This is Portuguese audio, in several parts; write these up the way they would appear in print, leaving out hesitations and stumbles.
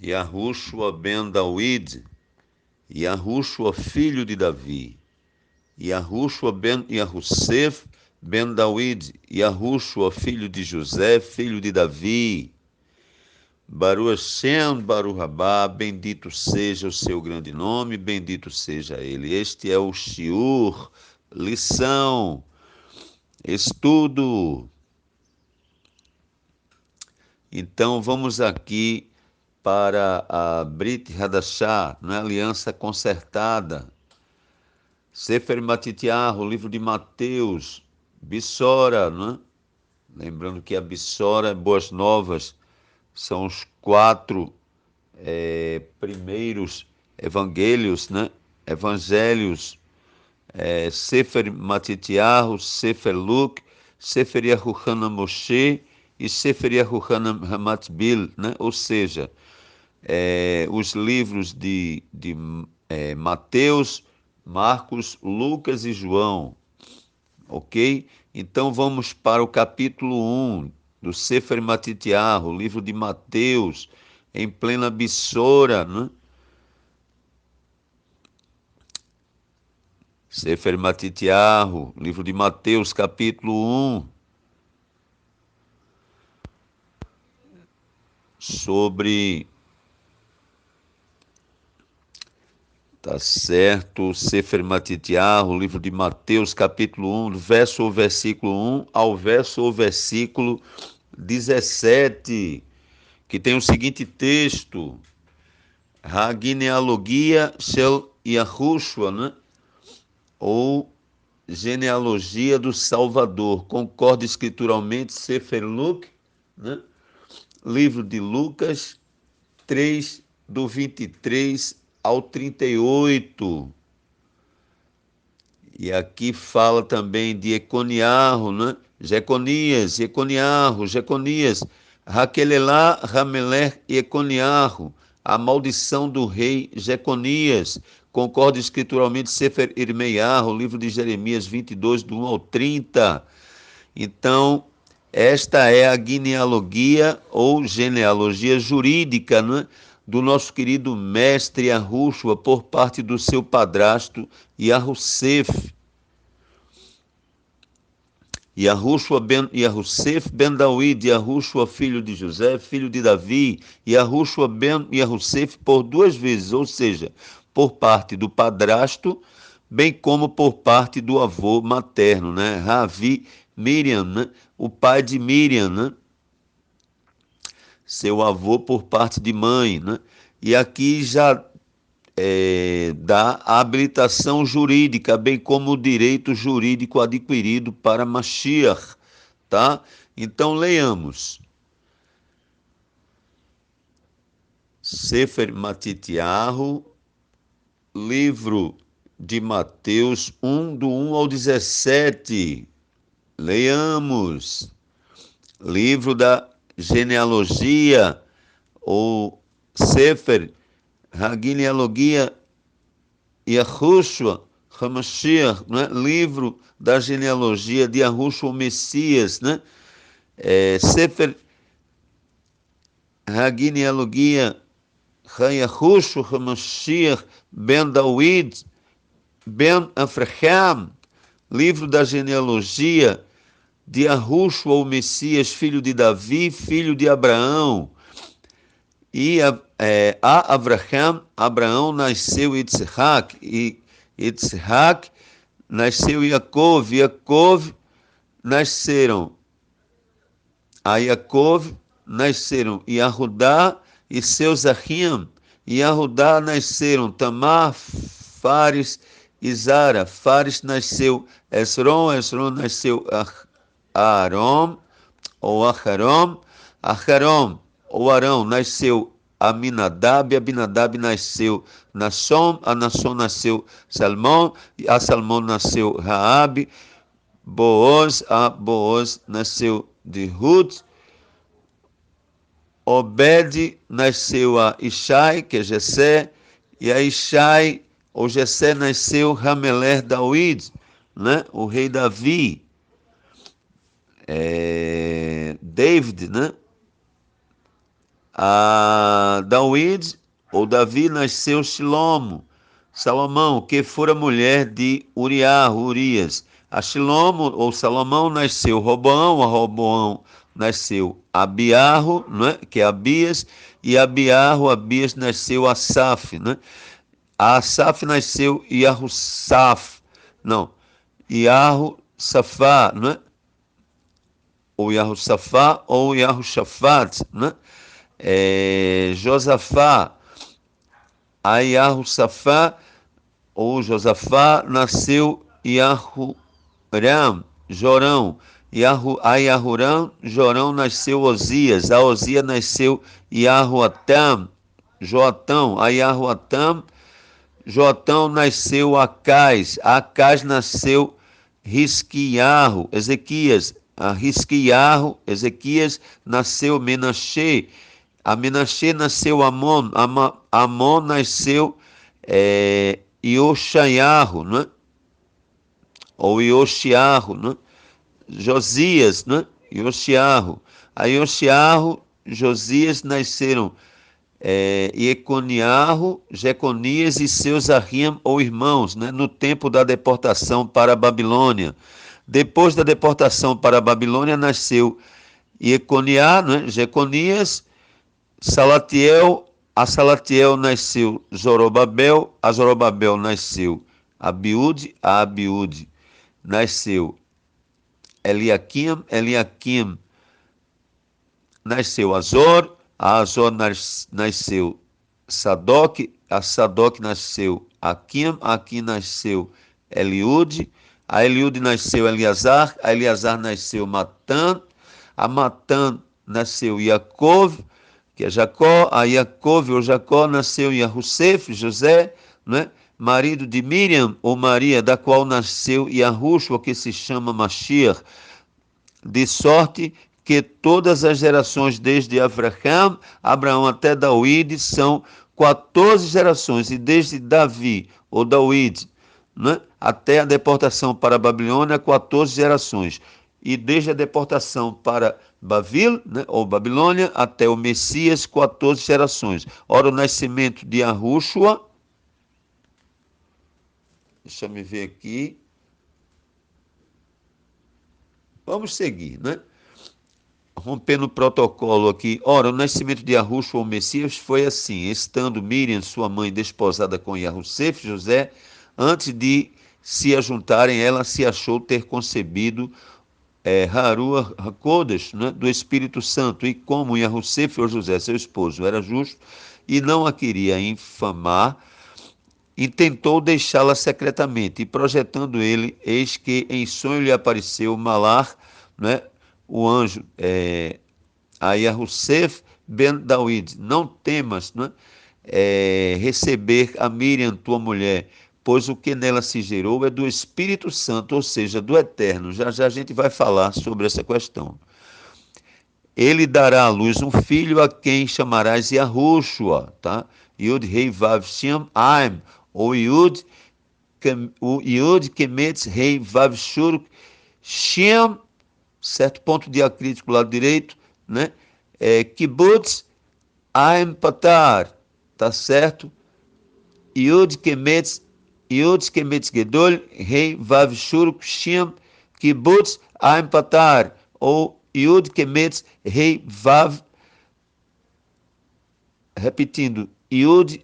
Yahushua ben Dawid, Yahushua filho de Davi, Yahushua ben Yahussef ben Dawid, Yahushua filho de José, filho de Davi. Baruch Hashem, Baruch Rabá, bendito seja o seu grande nome, bendito seja ele. Este é o Shiur, lição, estudo. Então vamos aqui para a Brit Hadashah, né? Aliança Concertada. Sefer Matityahu, livro de Mateus, Bissora, né? Lembrando que a Bissora, Boas Novas, são os 4 primeiros evangelhos, né? Evangelhos, Sefer Matityahu, Sefer Luke, Sefer Yahuchanan Moshe e Sefer Yahuchanan Hamatbil, né? Ou seja, os livros de Mateus, Marcos, Lucas e João, ok? Então vamos para o capítulo 1 do Sefer Matityahu, livro de Mateus, em plena Bissora, né? Sefer Matityahu, livro de Mateus, capítulo 1, sobre... Tá certo, Sefer Matityahu, livro de Mateus, capítulo 1, verso ou versículo 1 ao verso ou versículo 17, que tem o seguinte texto: a genealogia shel Yahushua, né? Ou genealogia do Salvador. Concorda escrituralmente Sefer Luke, né? Livro de Lucas 3, do 23 ao 38. E aqui fala também de Econiarro, né? Jeconias, Raquelelá, Rameler e Econiarro, a maldição do rei Jeconias. Concorda escrituralmente Sefer Irmeiarro, livro de Jeremias 22, do 1 ao 30. Então, esta é a genealogia ou genealogia jurídica, né, do nosso querido mestre Yahushua por parte do seu padrasto Yahussef. Yahushua ben Yahussef ben Dawid, Yahushua filho de José, filho de Davi, Yahushua ben Yahussef por 2 vezes, ou seja, por parte do padrasto, bem como por parte do avô materno, né? Ravi Miriam, né? O pai de Miriam, né? Seu avô por parte de mãe, né? E aqui já dá a habilitação jurídica, bem como o direito jurídico adquirido para Mashiach, tá? Então leiamos. Sefer Matityahu, livro de Mateus 1, do 1 ao 17. Leiamos. Livro da genealogia, ou Sefer, a genealogia Yahushua HaMashiach, né? Livro da genealogia de Yahushua o Messias, né? Sefer, a genealogia Yahushua HaMashiach ben Dawid ben Afraham, livro da genealogia de Yahushua o Messias, filho de Davi, filho de Abraão. E a Abraão nasceu Yitzhak, e Yitzhak nasceu Yaakov, Yaakov nasceram a Yaakov, nasceram Yahudá e seus Achim, e Yahudá nasceram Tamar, Fares e Zara. Fares nasceu Esrom, Esrom nasceu Arom, ou Aharom, Aharom, ou Arão, nasceu Aminadab, Abinadab nasceu Nasson, a Nasson nasceu Salmão, a Salmão nasceu Raabe, Boaz, a Boaz nasceu de Ruth, Obed nasceu a Ishai, que é Jessé, e a Ishai, ou Jessé, nasceu Rameler Dawid, né? O rei Davi. David, né? A David, ou Davi, nasceu Shilomo, Salomão, que fora mulher de Urias. A Shilomo, ou Salomão, nasceu Roboão, a Roboão nasceu Abiarro, né, que é Abias, e Abias nasceu Asaf, né? A Asaf nasceu Yahussaf, não, Yahussafá, né? Ou Yahussafá, ou Yahushafat, né? Josafá, a Yahussafá, ou Josafá, nasceu Yahuram, Jorão. A Yahuram, Jorão nasceu Osias. A Osias nasceu Yahuatam, Joatão. A Yahuatam, Joatão nasceu Acais. A Acais nasceu Risquiarro, Ezequias. A Risquiarro, Ezequias, nasceu Menachê. A Menachê nasceu Amon. Amon nasceu Ioshaiarro, né? Ou Ioshiarro, né? Josias, né? Ioshiarro. A Ioshiarro, Josias nasceram Econiarro, Jeconias e seus Ahim ou irmãos, né? No tempo da deportação para a Babilônia. Depois da deportação para a Babilônia, nasceu Econiá, né? Jeconias, Salatiel, a Salatiel nasceu Zorobabel, a Zorobabel nasceu Abiúde, a Abiúde nasceu Eliaquim, Eliaquim nasceu Azor, a Azor nasceu Sadoc, a Sadoc nasceu Aquim, Aquim nasceu Eliúde, a Eliúde nasceu Eleazar, a Eleazar nasceu Matã, a Matã nasceu Iacov, que é Jacó, a Iacov ou Jacó nasceu Yahussef, José, né? Marido de Miriam ou Maria, da qual nasceu Yahushua, que se chama Mashiach, de sorte que todas as gerações desde Abraão até David são 14 gerações, e desde Davi ou David, né, até a deportação para a Babilônia, 14 gerações. E desde a deportação para Bavil, né, ou Babilônia, até o Messias, 14 gerações. Ora, o nascimento de Yahushua, deixa eu ver aqui. Vamos seguir, né? Rompendo o protocolo aqui. Ora, o nascimento de Yahushua, o Messias, foi assim: estando Miriam, sua mãe, desposada com Yahussef, José, antes de se ajuntarem, ela se achou ter concebido Harua Hakodesh, né, do Espírito Santo, e como Yahussef, ou José, seu esposo, era justo e não a queria infamar, intentou deixá-la secretamente, e projetando ele, eis que em sonho lhe apareceu Malar, né, o anjo, a Yahussef ben David, não temas, né, receber a Miriam, tua mulher, pois o que nela se gerou é do Espírito Santo, ou seja, do Eterno. Já já a gente vai falar sobre essa questão. Ele dará à luz um filho a quem chamarás Yahushua, tá? Yud Rei Vav Shem Aim, ou Yud Kemetz Rei Vav Shuruk Shem, certo ponto diacrítico do lado direito, né? Kibbutz Aim Patar, tá certo? Yud Kemetz Gedol Rei Vav Shuruk Shem Kibbutz Aim Patar, ou Yud Kemetz Rei Vav, repetindo, Yud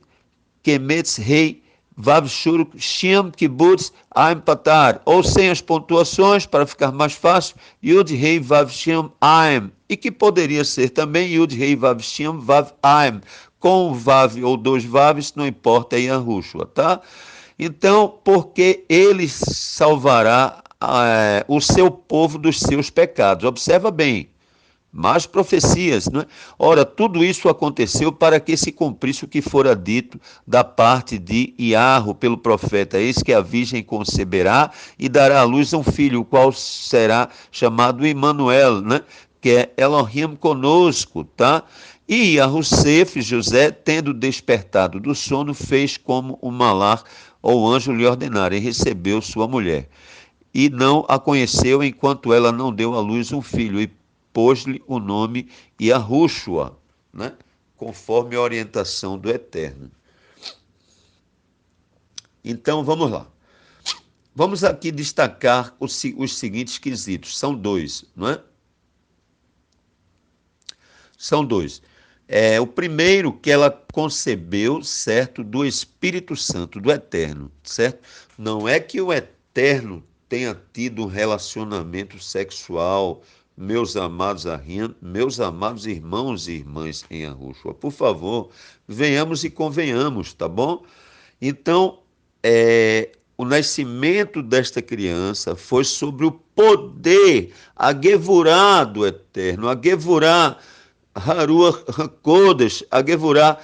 Kemetz Rei Vav Shuruk Shem Kibbutz Aim Patar, ou sem as pontuações, para ficar mais fácil, Yud Rei Vav Shem Aim, e que poderia ser também Yud Rei Vav Shem Vav Aim, com Vav ou dois Vavs, não importa, é Yahushua, tá? Então, porque ele salvará o seu povo dos seus pecados. Observa bem, mais profecias, não é? Ora, tudo isso aconteceu para que se cumprisse o que fora dito da parte de Iarro pelo profeta: eis que a virgem conceberá e dará à luz a um filho, o qual será chamado Emanuel, né? Que é Elohim conosco, tá? E Yahussef, José, tendo despertado do sono, fez como o malar ou o anjo lhe ordenara, e recebeu sua mulher. E não a conheceu enquanto ela não deu à luz um filho, e pôs-lhe o nome Yahushua, né? conforme a orientação do Eterno. Então, vamos lá. Vamos aqui destacar os seguintes quesitos. São dois, não é? São dois. O primeiro, que ela concebeu, certo, do Espírito Santo, do Eterno, certo? Não é que o Eterno tenha tido um relacionamento sexual, meus amados meus amados irmãos e irmãs em Yahushua. Por favor, venhamos e convenhamos, tá bom? Então, o nascimento desta criança foi sobre o poder, a Gevurá do Eterno, a Gevurá Haruach HaKodesh, a Gevurá,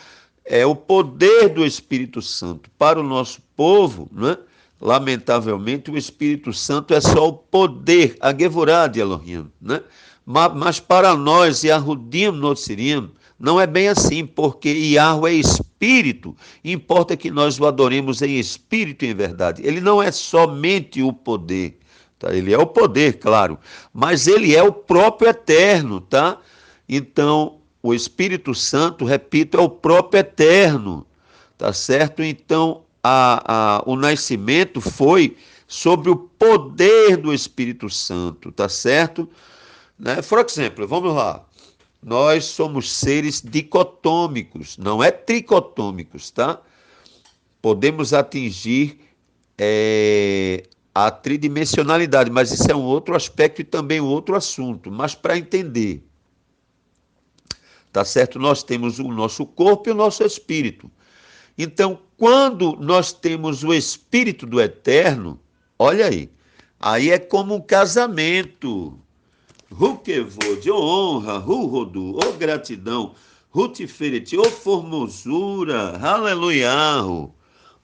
o poder do Espírito Santo para o nosso povo, né? Lamentavelmente, o Espírito Santo é só o poder, a Gevurá de Elohim, né? Mas para nós, Yahudim Notsirim, não é bem assim, porque Yahweh é espírito, importa que nós o adoremos em espírito e em verdade. Ele não é somente o poder, tá? Ele é o poder, claro, mas ele é o próprio eterno, tá? Então, o Espírito Santo, repito, é o próprio eterno, tá certo? Então, o nascimento foi sobre o poder do Espírito Santo, tá certo? Né? Por exemplo, vamos lá. Nós somos seres dicotômicos, não é tricotômicos, tá? Podemos atingir a tridimensionalidade, mas isso é um outro aspecto e também um outro assunto. Mas para entender, tá certo? Nós temos o nosso corpo e o nosso espírito. Então, quando nós temos o Espírito do Eterno, olha aí é como um casamento. Rukevod, ô honra, Rurodu, ô gratidão, Rutiferet, ô formosura, aleluia,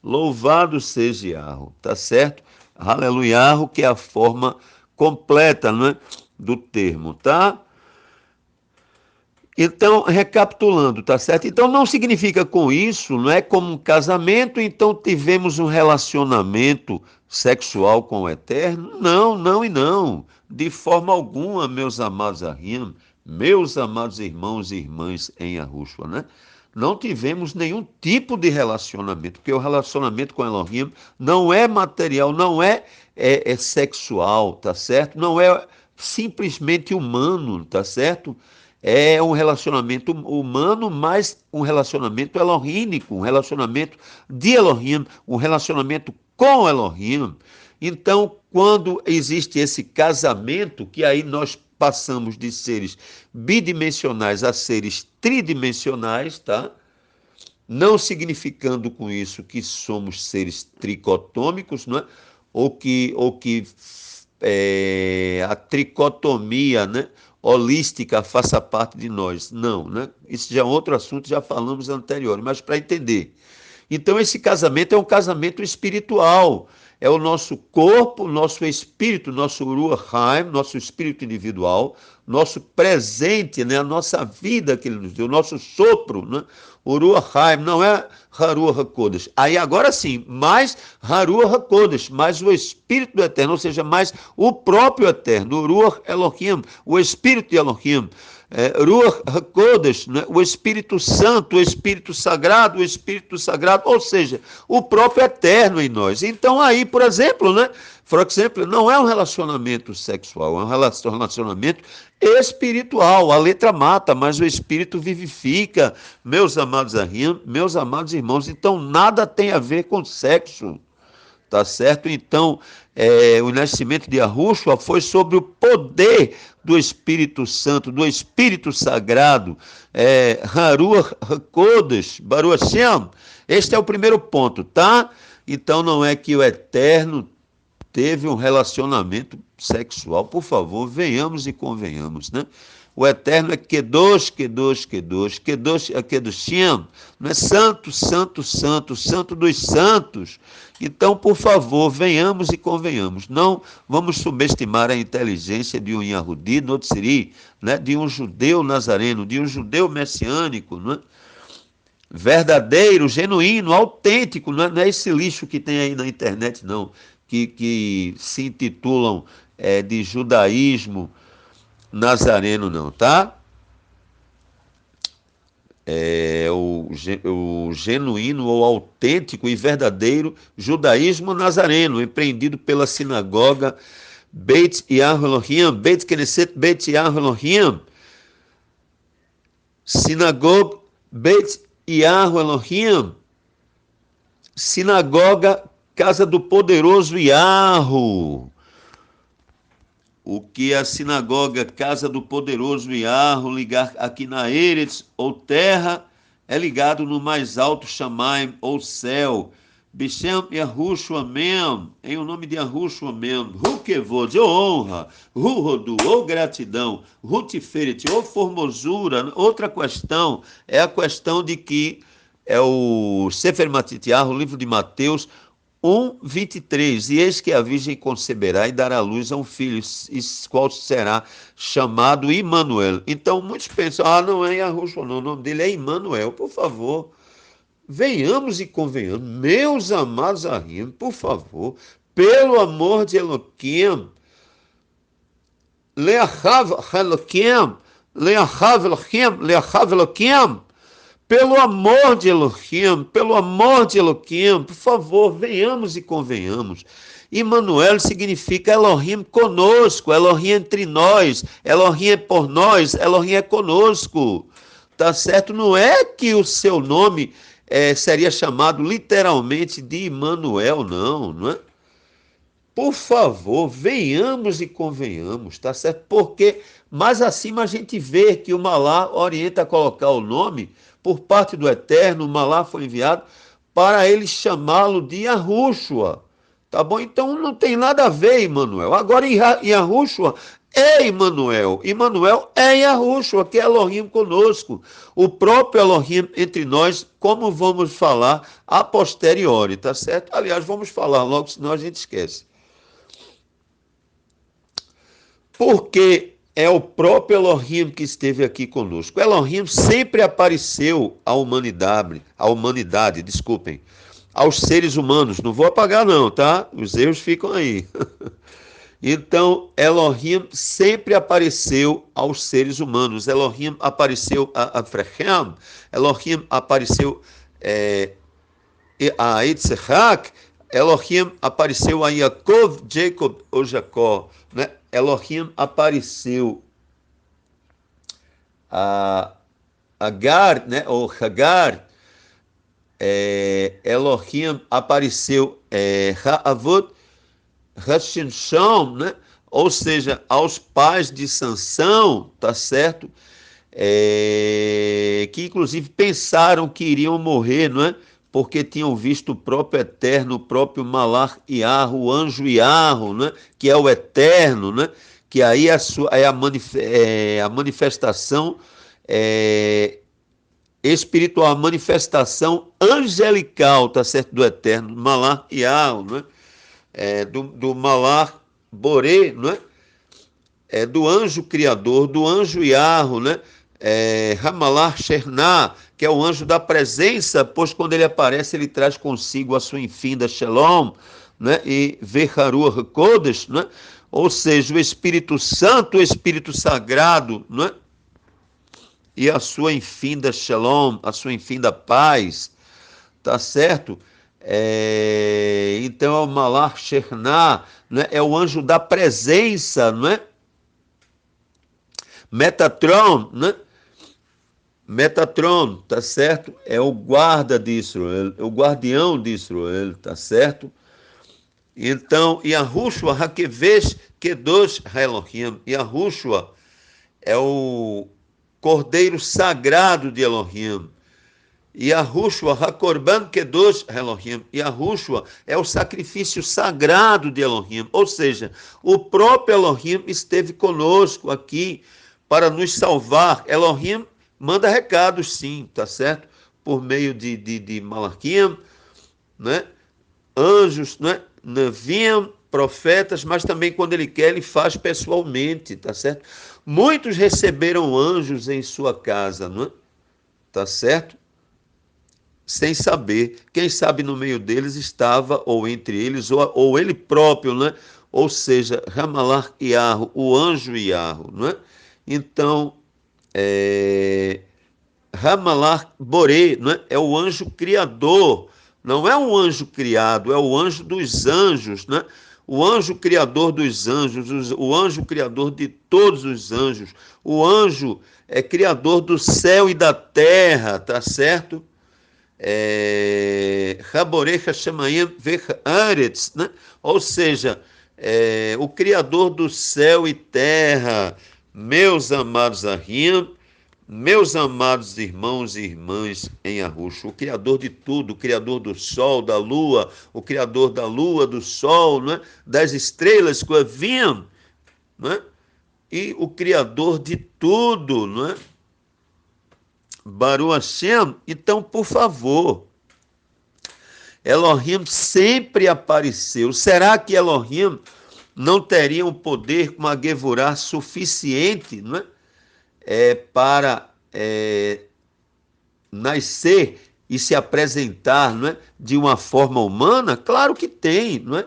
louvado seja Yahweh, tá certo? Aleluia, que é a forma completa, não é? Do termo, tá? Então, recapitulando, tá certo? Então, não significa com isso, não é como um casamento, então tivemos um relacionamento sexual com o Eterno? Não, não e não. De forma alguma, meus amados Ahim, meus amados irmãos e irmãs em Yahushua, né? Não tivemos nenhum tipo de relacionamento, porque o relacionamento com Elohim não é material, não é sexual, tá certo? Não é simplesmente humano, tá certo? É um relacionamento humano, mas um relacionamento elohínico, um relacionamento de Elohim, um relacionamento com Elohim. Então, quando existe esse casamento, que aí nós passamos de seres bidimensionais a seres tridimensionais, tá? Não significando com isso que somos seres tricotômicos, não é? Ou que a tricotomia, né, holística faça parte de nós. Não, né? Isso já é outro assunto, já falamos anterior, mas para entender. Então, esse casamento é um casamento espiritual. É o nosso corpo, nosso espírito, nosso Ruach Haim, nosso espírito individual, nosso presente, né? A nossa vida que ele nos deu, o nosso sopro, né? O Ruach Haim não é Haruach HaKodesh. Aí agora sim, mais Haruach HaKodesh, mais o Espírito do Eterno, ou seja, mais o próprio Eterno, o Ruach Elohim, o Espírito de Elohim. Ruach HaKodesh, né? O Espírito Santo, o Espírito Sagrado, ou seja, o próprio Eterno em nós. Então aí, por exemplo, né? Não é um relacionamento sexual, é um relacionamento espiritual. A letra mata, mas o Espírito vivifica, meus amados Ahim, meus amados irmãos. Então nada tem a ver com sexo. Tá certo? Então, o nascimento de Yahushua foi sobre o poder do Espírito Santo, do Espírito Sagrado, Haruach HaKodesh, Baruch Hashem. Este é o primeiro ponto, tá? Então, não é que o Eterno teve um relacionamento sexual. Por favor, venhamos e convenhamos, né? O Eterno é Kedosh, Kedosh, Kedosh, Kedosh é Kedoshim, não é santo, santo, santo, santo dos santos. Então, por favor, venhamos e convenhamos. Não vamos subestimar a inteligência de um Yahudi Notziri, né? De um judeu nazareno, de um judeu messiânico, não é? Verdadeiro, genuíno, autêntico, não é esse lixo que tem aí na internet, não, que se intitulam de judaísmo nazareno, não, tá? o genuíno ou autêntico e verdadeiro judaísmo nazareno, empreendido pela sinagoga Beit Yahu Elohim, Beit Knesset Beit Yahu Elohim, sinagoga Beit Yahu Elohim, sinagoga Casa do Poderoso Yahu. O que a sinagoga Casa do Poderoso Yahu ligar aqui na Eretz ou terra é ligado no mais alto Shamaim ou céu. Bishem Yahushua Mem, em o nome de Yahushua Mem, Hu Kevod, ou honra, Hu Rodu, ou gratidão, Hu Tiferet, ou formosura. Outra questão é a questão de que é o Sefer Matityahu, o livro de Mateus 1:23, e eis que a virgem conceberá e dará à luz a um filho, qual será chamado Imanuel. Então muitos pensam, não é Yahushua, não, o nome dele é Imanuel. Por favor, venhamos e convenhamos, meus amados Ahim, por favor, pelo amor de Eloquim, Leachav Eloquim, Leachav Eloquim, Leachav Eloquim, pelo amor de Elohim, pelo amor de Elohim, por favor, venhamos e convenhamos. Immanuel significa Elohim conosco, Elohim entre nós, Elohim é por nós, Elohim é conosco. Tá certo? Não é que o seu nome seria chamado literalmente de Immanuel, não é? Por favor, venhamos e convenhamos, tá certo? Porque mais acima a gente vê que o Malá orienta a colocar o nome por parte do Eterno. O Malá foi enviado para ele chamá-lo de Yahushua, tá bom? Então não tem nada a ver, Immanuel. Agora Yahushua é Immanuel. Immanuel é Yahushua, que é Elohim conosco. O próprio Elohim entre nós, como vamos falar a posteriori, tá certo? Aliás, vamos falar logo, senão a gente esquece. Porque é o próprio Elohim que esteve aqui conosco. Elohim sempre apareceu à humanidade, aos seres humanos. Não vou apagar não, tá? Os erros ficam aí. Então, Elohim sempre apareceu aos seres humanos. Elohim apareceu a Frechem, Elohim apareceu a Yitzhak, Elohim apareceu a Yaakov, Jacob ou Jacó, né? Elohim apareceu a Agar, né? Ou Hagar. Elohim apareceu Ha'avot Hashinshon, né? Ou seja, aos pais de Sansão, tá certo? Que inclusive pensaram que iriam morrer, não é? Porque tinham visto o próprio Eterno, o próprio Malach Yahu, o anjo Yahu, né? Que é o Eterno, né? Que aí é a manifestação espiritual, a manifestação angelical, tá certo? Do Eterno, Malach Yahu, né? Do Malach Boré, não é? Do anjo criador, do anjo Yahu, né? Hamalar Shernah, que é o anjo da presença, pois quando ele aparece, ele traz consigo a sua infinda Shalom, né? E Veharuah Kodesh, né? Ou seja, o Espírito Santo, o Espírito Sagrado, né? E a sua infinda Shalom, a sua infinda paz, tá certo? Então é o Malar Shernah, né? É o anjo da presença, não é? Metatron, né? Metatron, tá certo? É o guarda de Israel, é o guardião de Israel, tá certo? Então, Yahushua Hakevesh Kedosh Elohim. Yahushua é o cordeiro sagrado de Elohim. Yahushua Hakorban Kedosh Elohim. Yahushua é o sacrifício sagrado de Elohim. Ou seja, o próprio Elohim esteve conosco aqui para nos salvar. Elohim manda recados, sim, tá certo? Por meio de Malaquim, né? Anjos, né? Nevim, profetas, mas também quando ele quer, ele faz pessoalmente, tá certo? Muitos receberam anjos em sua casa, não é? Tá certo? Sem saber. Quem sabe no meio deles estava, ou entre eles, ou ele próprio, né? Ou seja, Hamalar Yahu, o anjo Yahu, não é? Então, Ramalach Boré, não é? É o anjo criador, não é um anjo criado, é o anjo dos anjos, né? O anjo criador dos anjos, o anjo criador de todos os anjos, o anjo é criador do céu e da terra, tá certo? Raborecha Shamayim Vecharetz, né? Ou seja, o criador do céu e terra, meus amados Ahim, meus amados irmãos e irmãs em Arruxo, o Criador de tudo, o Criador do Sol, da Lua, o Criador da Lua, do Sol, né? Das estrelas que haviam, né? E o Criador de tudo, né? Baruch Hashem. Então, por favor, Elohim sempre apareceu. Será que Elohim não teria um poder com a Gevurah suficiente, não é? Para nascer e se apresentar, não é? De uma forma humana? Claro que tem, não é?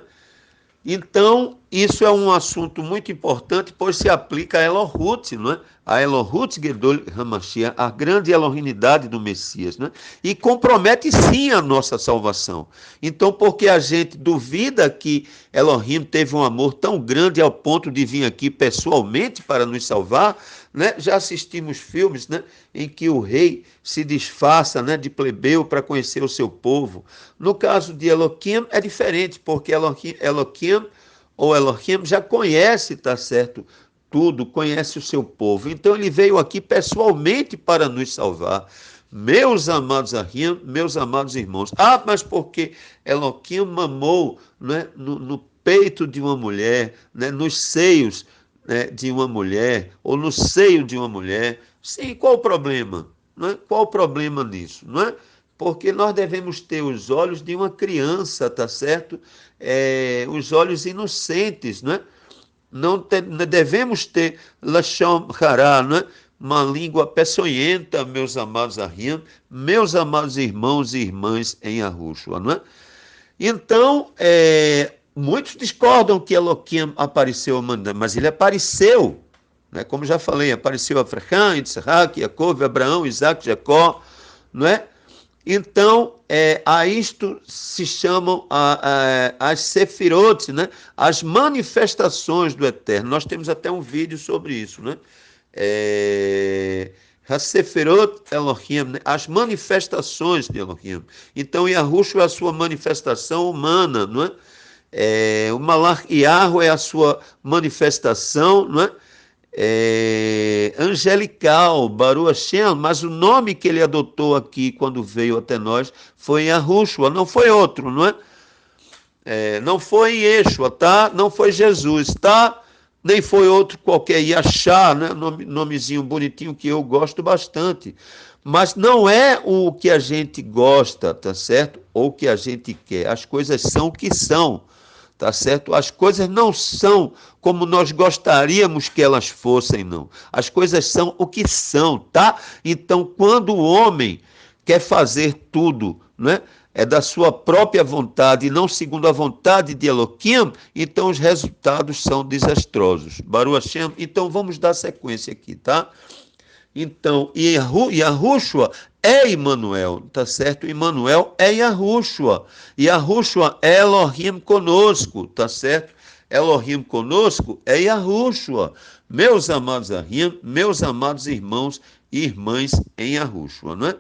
Então, isso é um assunto muito importante, pois se aplica a Elohut, não é? A Elohut Gedol Hamashiach, a grande Elohimidade do Messias, não é? E compromete sim a nossa salvação. Então, porque a gente duvida que Elohim teve um amor tão grande ao ponto de vir aqui pessoalmente para nos salvar, né? Já assistimos filmes, né, em que o rei se disfarça, né, de plebeu para conhecer o seu povo. No caso de Elohim é diferente, porque Elohim ou Elohim já conhece, tá certo, tudo, conhece o seu povo. Então ele veio aqui pessoalmente para nos salvar. Meus amados Ahim, meus amados irmãos. Ah, mas porque Elohim mamou, né, no peito de uma mulher, né, nos seios, né, de uma mulher, ou no seio de uma mulher. Sim, qual o problema? Não é? Qual o problema nisso? Não é? Porque nós devemos ter os olhos de uma criança, tá certo? Os olhos inocentes, não é? Não devemos ter lashon hará, não é? Uma língua peçonhenta, meus amados Ahim, meus amados irmãos e irmãs em Arruxo, não é? Então, muitos discordam que Elohim apareceu, mas ele apareceu, né? Como já falei, apareceu a Abraham, Isaac, Jacob, Abraão, Isaac, Jacó, não é? Então, a isto se chamam as sefirot, né? As manifestações do Eterno. Nós temos até um vídeo sobre isso, né? As sefirot Elohim, né? As manifestações de Elohim. Então, Yahushua é a sua manifestação humana, não é? O Malach Yahu é a sua manifestação, não é? Angelical, Baruch Hashem, mas o nome que ele adotou aqui quando veio até nós foi Yahushua, não foi outro, não é? Não foi Yeshua, tá? Não foi Jesus, tá? Nem foi outro qualquer, Yashá, né? Nomezinho bonitinho que eu gosto bastante. Mas não é o que a gente gosta, tá certo? Ou o que a gente quer. As coisas são o que são, tá certo? As coisas não são como nós gostaríamos que elas fossem, não. As coisas são o que são, tá? Então, quando o homem quer fazer tudo, né, da sua própria vontade e não segundo a vontade de Elohim, então os resultados são desastrosos. Baruch Hashem. Então, vamos dar sequência aqui, tá? Então, Yahushua é Emmanuel, tá certo? Emmanuel é Yahushua. Yahushua é Elohim conosco, tá certo? Elohim conosco é Yahushua. Meus amados Ahim, meus amados irmãos e irmãs em Yahushua, não é?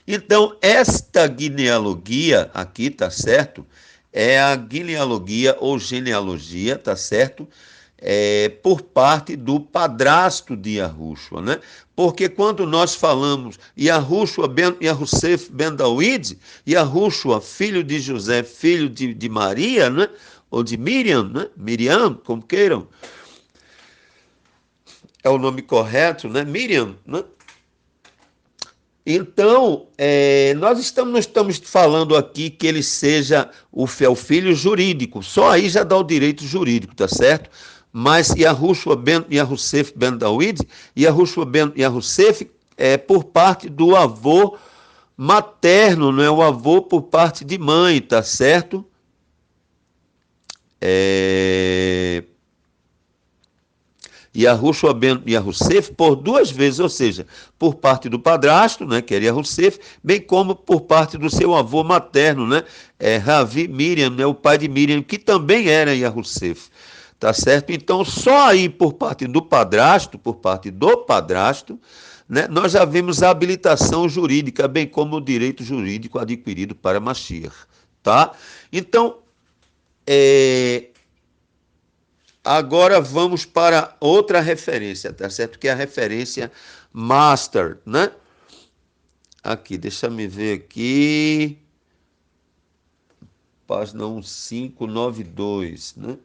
Então, esta genealogia aqui, tá certo? É a genealogia ou genealogia, tá certo? Por parte do padrasto de Yahushua, né? Porque quando nós falamos Yahushua ben Yahusef ben David, Yahushua, filho de José, filho de Maria, né? Ou de Miriam, né? Miriam, como queiram, é o nome correto, né? Miriam, né? Então, nós não estamos falando aqui que ele seja o filho jurídico, só aí já dá o direito jurídico, tá certo? Mas Yahushua ben Yahusef ben David, Yahushua ben Yahusef é por parte do avô materno, não é o avô por parte de mãe, tá certo? Yahushua ben Yahussef por duas vezes, ou seja, por parte do padrasto, né, que era Yahussef, bem como por parte do seu avô materno, né, Ravi Miriam, né, o pai de Miriam, que também era Yahussef. Tá certo? Então, só aí por parte do padrasto, né, nós já vemos a habilitação jurídica, bem como o direito jurídico adquirido para Mashiach, tá? Então, agora vamos para outra referência, tá certo? Que é a referência master, né? Aqui, deixa eu ver aqui, página 1592, né?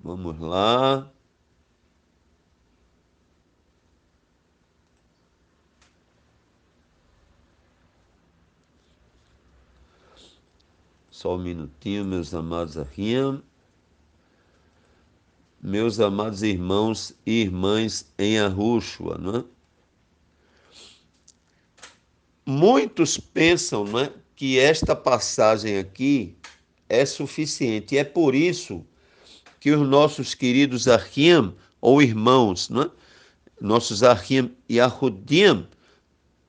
Vamos lá. Só um minutinho, meus amados Ahim. Meus amados irmãos e irmãs em Yahushua, não é? Muitos pensam, não é, que esta passagem aqui é suficiente. E é por isso que os nossos queridos Ahim, ou irmãos, não é? Nossos Ahim e Ahudim,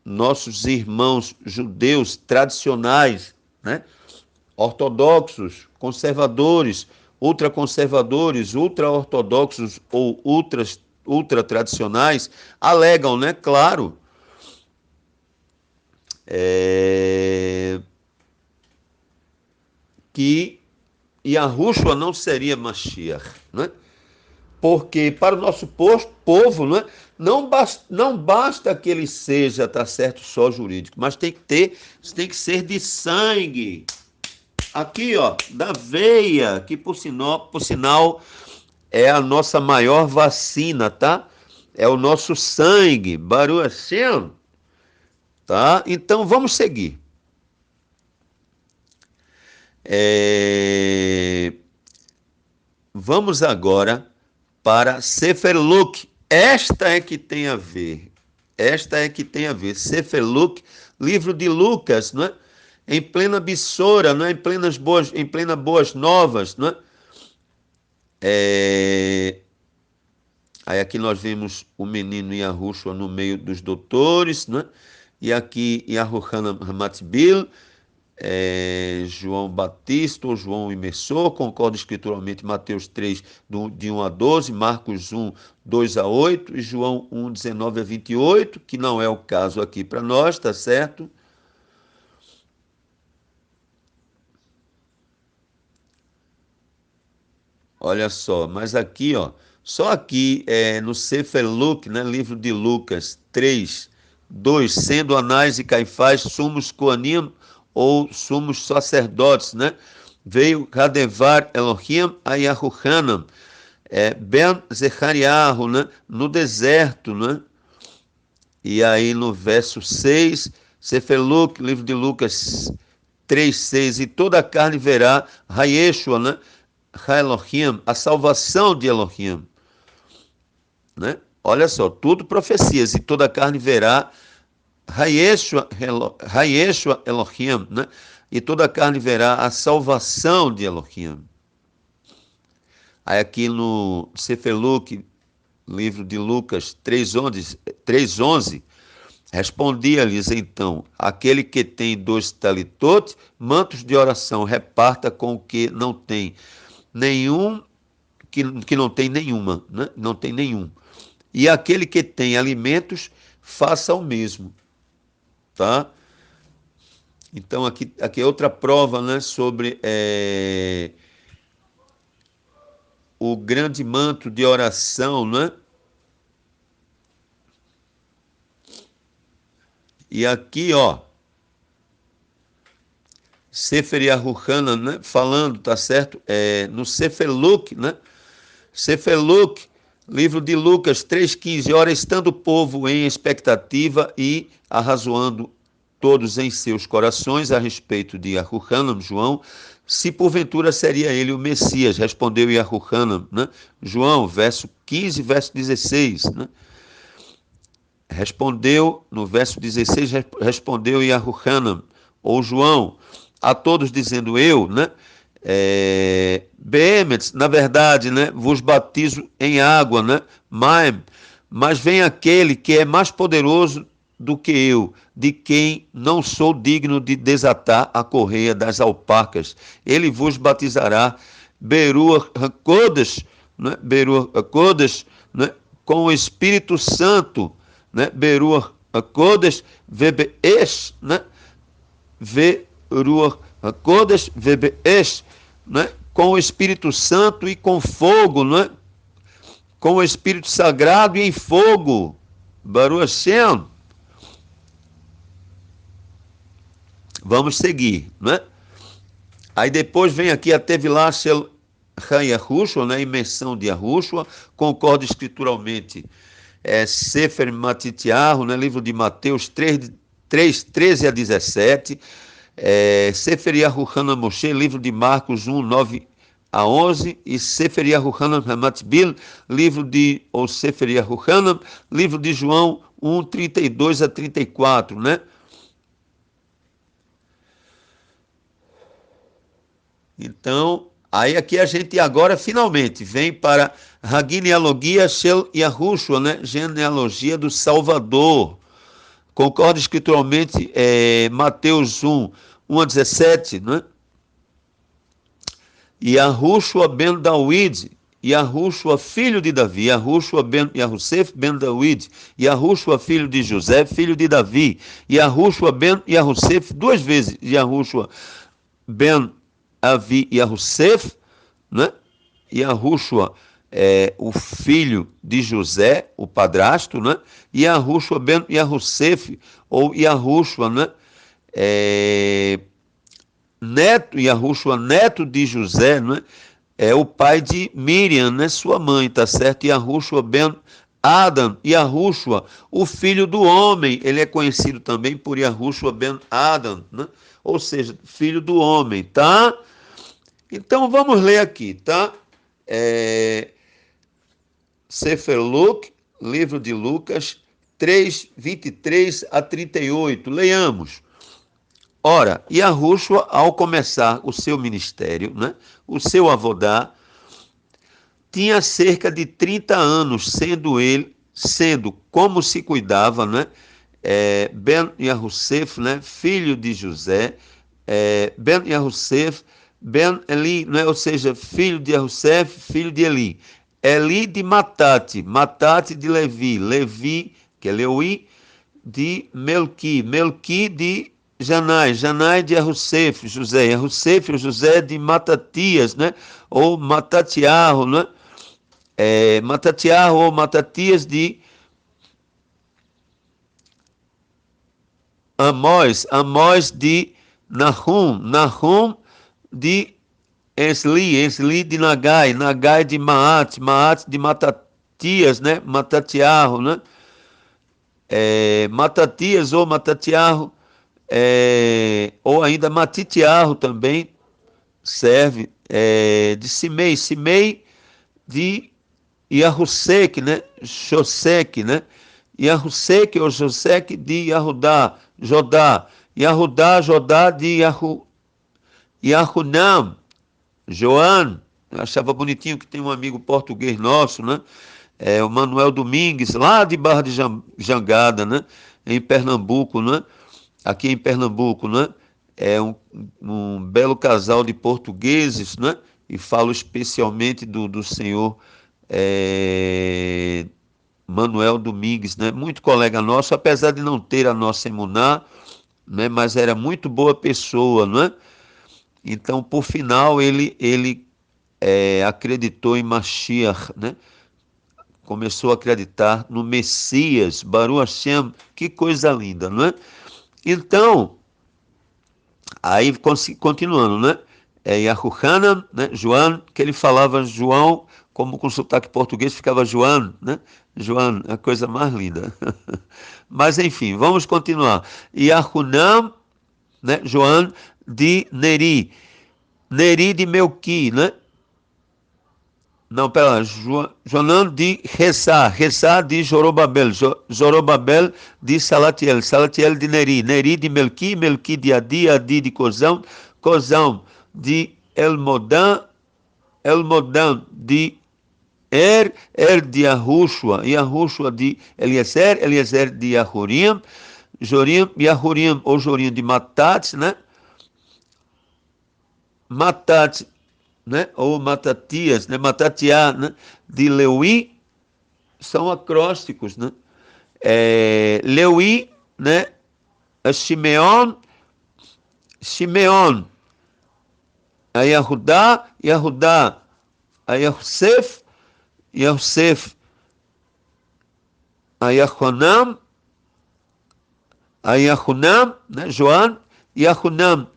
nossos irmãos judeus tradicionais, né? Ortodoxos, conservadores, ultraconservadores, ultra-ortodoxos ou ultra-tradicionais, alegam, né? Claro, que Yahushua não seria Mashiach, né? Porque para o nosso povo, né, não basta que ele seja, tá certo, só jurídico, mas tem que ser de sangue. Aqui, ó, da veia, que por sinal é a nossa maior vacina, tá? É o nosso sangue, Baruch Hashem, tá? Então vamos seguir. Vamos agora para Sefer Luke. Esta é que tem a ver. Sefer Luke, livro de Lucas, não é? Em plena Bissora, não é? Em plena Boas Novas, não é? Aí aqui nós vemos o menino Yahushua no meio dos doutores, né? E aqui Yahuchanan Hamatbil, João Batista ou João Imersor, concorda escrituralmente Mateus 3, de 1 a 12, Marcos 1, 2 a 8 e João 1, 19 a 28, que não é o caso aqui para nós, tá certo? Olha só, mas aqui, ó, só aqui no Sefer Luke, né, livro de Lucas 3, 2, sendo Anás e Caifás sumos Koanim ou sumos sacerdotes, né? Veio Kadevar Elohim a Yahuchanan, Ben Zechariahu, né? No deserto, né? E aí no verso 6, Sefer Luke, livro de Lucas 3, 6, e toda a carne verá Hayeshua, né? Elohim, a salvação de Elohim, né? Olha só, tudo profecias, e toda a carne verá Hayeshua Elohim, né? E toda a carne verá a salvação de Elohim. Aí aqui no Sefer Luke, livro de Lucas 3:11, respondia-lhes então, aquele que tem 2 talitot, mantos de oração, reparta com o que não tem nenhum, que não tem nenhuma, né? Não tem nenhum. E aquele que tem alimentos, faça o mesmo, tá? Então aqui é outra prova, né, sobre o grande manto de oração, né? E aqui, ó, Sefer Yahuchanan, né, falando, tá certo? No Sefer Luke, né? Sefer Luke, livro de Lucas 3:15, ora, estando o povo em expectativa e arrazoando todos em seus corações a respeito de Yahuchanan, João, se porventura seria ele o Messias, respondeu Yahuchanan, né? João, verso 15, verso 16, né? Respondeu, no verso 16, respondeu Yahuchanan, ou João, a todos dizendo eu, né? Behemet, na verdade, né, vos batizo em água, né, Maem, mas vem aquele que é mais poderoso do que eu, de quem não sou digno de desatar a correia das alpacas. Ele vos batizará Beruah HaKodesh, né, Beruah HaKodesh, né, com o Espírito Santo, né, Beruah HaKodesh, Vebeesh, né, Veruah HaKodesh, Vebeesh, né, com o Espírito Santo e com fogo, né, com o Espírito Sagrado e em fogo. Baruch Hashem. Vamos seguir, né? Aí depois vem aqui a Tevilá Shel Yahushua, né? Imersão de Yahushua, concorda escrituralmente. Sefer Matitiahu, né? Livro de Mateus 3, 13 a 17. Sefer Yahuchanan Moshe, livro de Marcos 1, 9 a 11. E Sefer Yahuchanan Hamatbil, ou Sefer Yahuchanan, livro de João 1, 32 a 34, né? Então, aí aqui a gente agora finalmente vem para a genealogia Shel Yahushua, né? Genealogia do Salvador. Concorda escrituralmente Mateus 1, 1 a 17, né? Yahushua ben Dawid, Yahushua filho de Davi, Yahushua ben Yahusef ben Dawid, Yahushua filho de José, filho de Davi, Yahushua ben Yahusef, duas vezes, Yahushua ben Avi Yahusef, né? Yahushua o filho de José, o padrasto, né? Yahushua ben Yahusef, ou Yahushua, né? Neto, Yahushua, neto de José, né? É o pai de Miriam, né? Sua mãe, tá certo? Yahushua ben Adam, Yahushua, o filho do homem, ele é conhecido também por Yahushua ben Adam, né? Ou seja, filho do homem, tá? Então vamos ler aqui, tá? Sefer Luke, livro de Lucas 3, 23 a 38. Leiamos. Ora, Yahushua, ao começar o seu ministério, né, o seu avodá, tinha cerca de 30 anos, sendo como se cuidava, né, Ben Yahusef, né, filho de José, Ben Yahusef, Ben Eli, né, ou seja, filho de Yahusef, filho de Eli. Eli de Matate, Matate de Levi, Levi, que é Leuí, de Melqui, Melqui de Janai, Janai de Yahusef, José, Yahusef, José de Matatias, né? Ou Matatiarro, né? Matatiarro ou Matatias de Amós, Amós de Nahum, Nahum de Esli de Nagai, Nagai de Maat, Maat de Matatias, né? Matatiarro, né? Matatias ou Matatiarro, ou ainda Matitiarro também serve, de Simei, Simei de Yahusek, né? Josek, né? Yahusek ou Josek de Yahudá, Jodá, Yahudá, Jodá de Yahunam, Joan. Eu achava bonitinho que tem um amigo português nosso, né? O Manuel Domingues, lá de Barra de Jangada, né? Em Pernambuco, né? Aqui em Pernambuco, né? É um belo casal de portugueses, né? E falo especialmente do senhor Manuel Domingues, né? Muito colega nosso, apesar de não ter a nossa emuná, né? Mas era muito boa pessoa, né? Então, por final, ele acreditou em Mashiach, né? Começou a acreditar no Messias, Baruch Hashem, que coisa linda, não é? Então, aí continuando, né? Yahuchanan, né? João, que ele falava João, como com sotaque português ficava João, né? João, a coisa mais linda. Mas enfim, vamos continuar. Yahunam, né? João de Neri, Neri de Melqui, né? Não, pera lá, Jonan de Ressá, Ressá de Zorobabel, Zorobabel de Salatiel, Salatiel de Neri, Neri de Melqui, Melqui de Adi, Adi de Cozão, Cozão de Elmodam, de de Yahushua de Eliezer de Yahurim, Yahurim ou Jorim de Matat, né? Matat, né? Ou Matatias, né? Matatiá, né? De Lewi, são acrósticos, né? Lewi, né? Shimeon, a Yahudá, a Yosef, a Yahonam, né? Joan, Yahunam,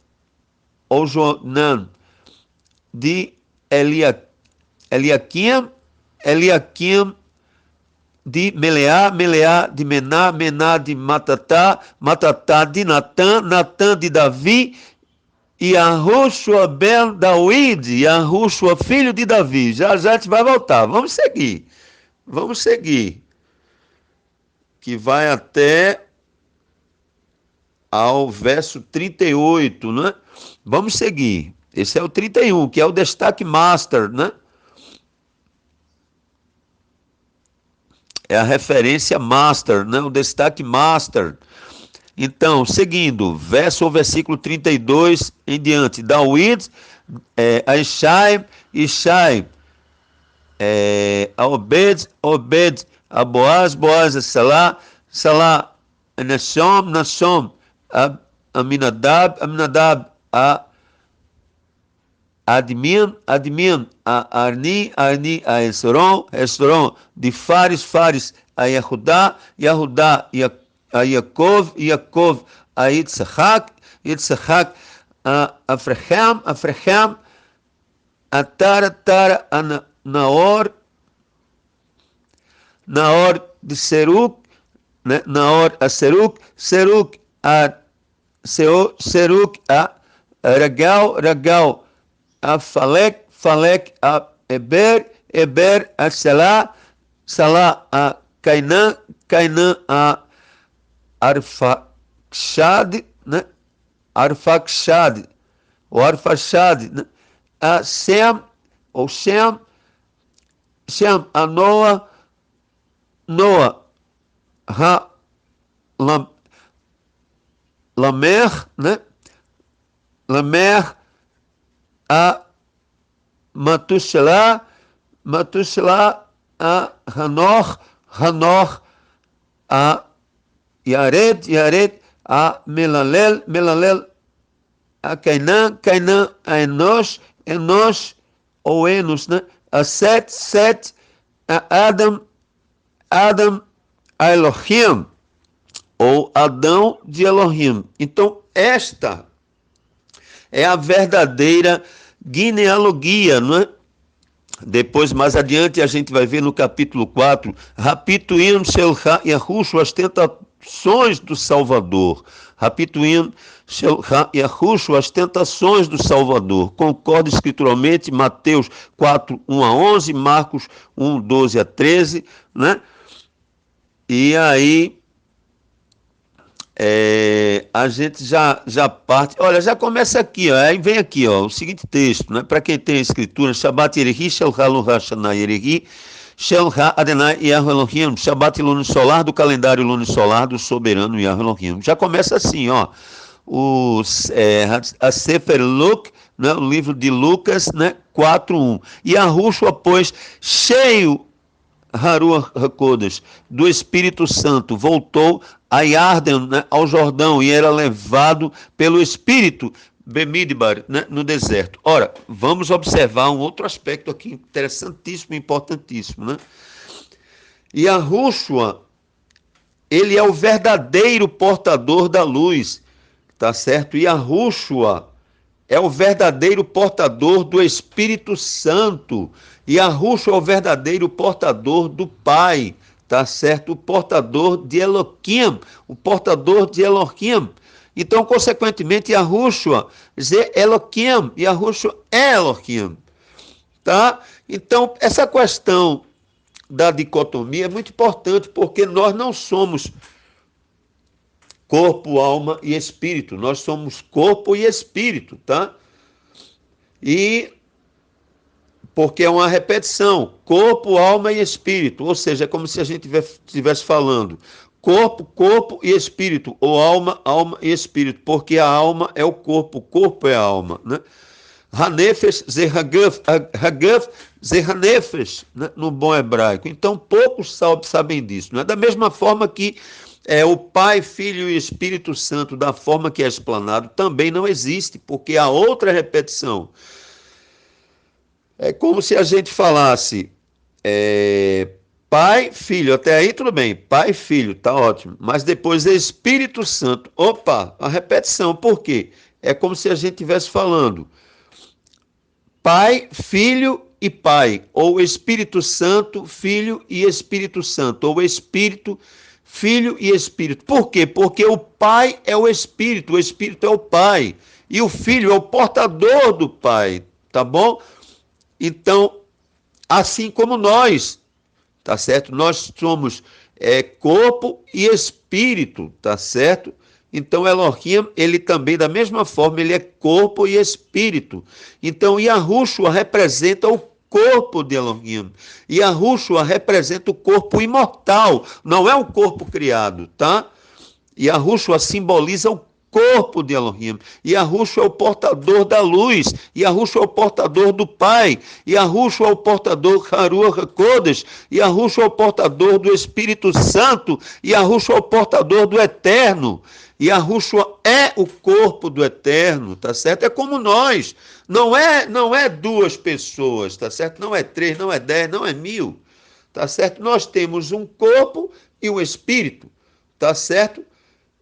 ou Jonan, de Eliakim, de Meleá, de Mená, de Matatá, de Natã, de Davi, e Yahushua ben David, Yahushua filho de Davi. Já a gente vai voltar. Vamos seguir, que vai até ao verso 38, né? Vamos seguir. Esse é o 31, que é o destaque master, né? É a referência master, né? O destaque master. Então, seguindo, verso ou versículo 32 em diante. David, a Ishai, a Obed, a Boaz, a Salá, a Nashom, a Aminadab, a Admin, a Arni, a Esron, de Fares, a Yehudá, a Yaakov, a Yitzhak, a Afrechem, a Tara, a Naor de Seruk, né? Naor a Seruk, a Seruk, a Ragal, a Falek, a Eber, a Salá, a Cainã, a Arfaxad, né? Ou Arfaxad, né? A Sem, a Noa, Lamer, né? A Matushelá, a Hanor, a Yared, a Melalel, a Cainã, a Enosh, ou Enos, né? A Set, a Adam, a Elohim, ou Adão de Elohim. Então, esta é a verdadeira genealogia, não é? Depois, mais adiante, a gente vai ver no capítulo 4, Rapituim Shel Yahushua, as tentações do Salvador. Rapituim Shel Yahushua, as tentações do Salvador. Concorda escrituralmente, Mateus 4, 1 a 11, Marcos 1, 12 a 13, né? E aí, a gente já parte, olha, já começa aqui, ó, aí vem aqui, ó, o seguinte texto, né, para quem tem a escritura, Shabbat Yerehi, Shel Ha Shana Yerehi, Shel Ha Adonai Yahu Elohim, Shabbat lunisolar do calendário lunisolar do soberano Yahu Elohim. Já começa assim, ó, a Sefer Luke, né, o livro de Lucas, né, 4:1. E Yahushua, pois, cheio Haruach HaKodesh, do Espírito Santo, voltou a Yarden, né, ao Jordão, e era levado pelo Espírito, Bemidbar, né, no deserto. Ora, vamos observar um outro aspecto aqui interessantíssimo e importantíssimo, né? Yahushua, ele é o verdadeiro portador da luz, tá certo? Yahushua é o verdadeiro portador do Espírito Santo. Yahushua é o verdadeiro portador do Pai, tá certo? O portador de Elohim, o portador de Elohim. Então, consequentemente, Yahushua é Elohim, Yahushua é Elohim, tá? Então, essa questão da dicotomia é muito importante, porque nós não somos corpo, alma e espírito, nós somos corpo e espírito, tá? E porque é uma repetição, corpo, alma e espírito, ou seja, é como se a gente estivesse falando corpo, corpo e espírito, ou alma, alma e espírito, porque a alma é o corpo é a alma, né? Hanefesh zehagaf, hagaf zehanefesh, né? No bom hebraico. Então, poucos sabem disso, não é? Da mesma forma que o Pai, Filho e Espírito Santo, da forma que é explanado, também não existe, porque há outra repetição. É como se a gente falasse Pai, Filho, até aí tudo bem, Pai, Filho, tá ótimo, mas depois Espírito Santo, opa, a repetição, por quê? É como se a gente estivesse falando Pai, Filho e Pai, ou Espírito Santo, Filho e Espírito Santo, ou Espírito, Filho e Espírito. Por quê? Porque o Pai é o Espírito é o Pai, e o Filho é o portador do Pai, tá bom? Então, assim como nós, tá certo? Nós somos corpo e espírito, tá certo? Então, Elohim, ele também, da mesma forma, ele é corpo e espírito. Então, Yahushua representa o corpo de Elohim. Yahushua representa o corpo imortal, não é o corpo criado, tá? Yahushua simboliza o corpo de Elohim. Yahushua é o portador da luz. Yahushua é o portador do Pai. Yahushua é o portador Haruach HaKodesh. Yahushua é o portador do Espírito Santo. Yahushua é o portador do Eterno. Yahushua é o corpo do Eterno, tá certo? É como nós. Não é duas pessoas, tá certo? Não é 3, não é 10, não é 1000, tá certo? Nós temos um corpo e um espírito, tá certo?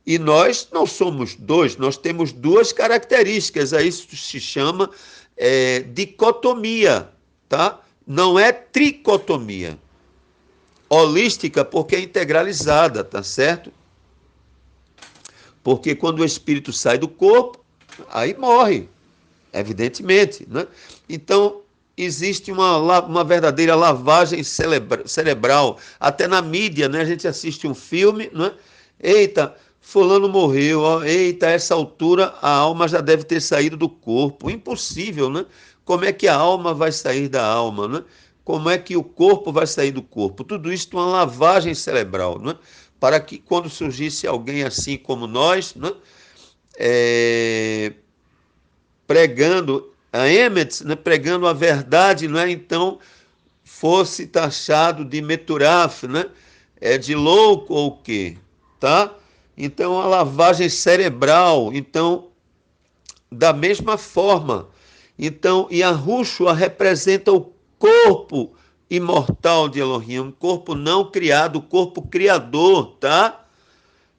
E nós não somos dois, nós temos duas características, aí isso se chama dicotomia, tá? Não é tricotomia. Holística porque é integralizada, tá certo? Porque quando o espírito sai do corpo, aí morre, evidentemente, né? Então, existe uma verdadeira lavagem cerebral, até na mídia, né? A gente assiste um filme, né? Eita, fulano morreu, ó. Eita, a essa altura a alma já deve ter saído do corpo. Impossível, né? Como é que a alma vai sair da alma, né? Como é que o corpo vai sair do corpo? Tudo isso é uma lavagem cerebral, né? Para que quando surgisse alguém assim como nós, né? Pregando a Emet, né? Pregando a verdade, né? Então fosse taxado de meturaf, né? De louco ou o quê? Tá? Então, a lavagem cerebral. Então, da mesma forma. Então, Yahushua representa o corpo imortal de Elohim, um corpo não criado, o corpo criador, tá?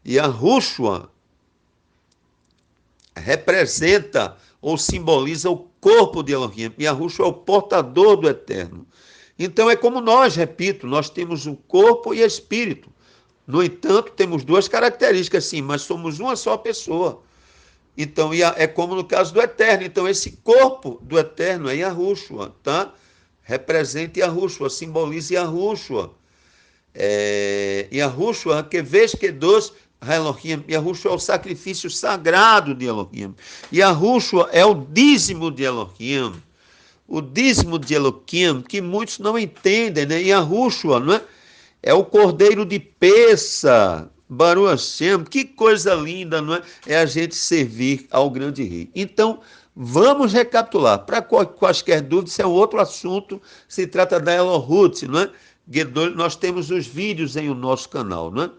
Yahushua representa ou simboliza o corpo de Elohim. Yahushua é o portador do Eterno. Então, é como nós, repito, nós temos o corpo e espírito. No entanto, temos duas características, sim, mas somos uma só pessoa. Então, é como no caso do Eterno. Então, esse corpo do Eterno é Yahushua, tá? Representa Yahushua, simboliza Yahushua. Yahushua, que vez que dos Elohim. Yahushua é o sacrifício sagrado de Elohim. Yahushua é o dízimo de Elohim. O dízimo de Elohim, que muitos não entendem, né? Yahushua, não é? É o cordeiro de Pessa, Baruch Hashem, que coisa linda, não é? É a gente servir ao grande rei. Então, vamos recapitular. Para quaisquer dúvidas, isso é um outro assunto, se trata da Elohut, não é? Nós temos os vídeos em o nosso canal, não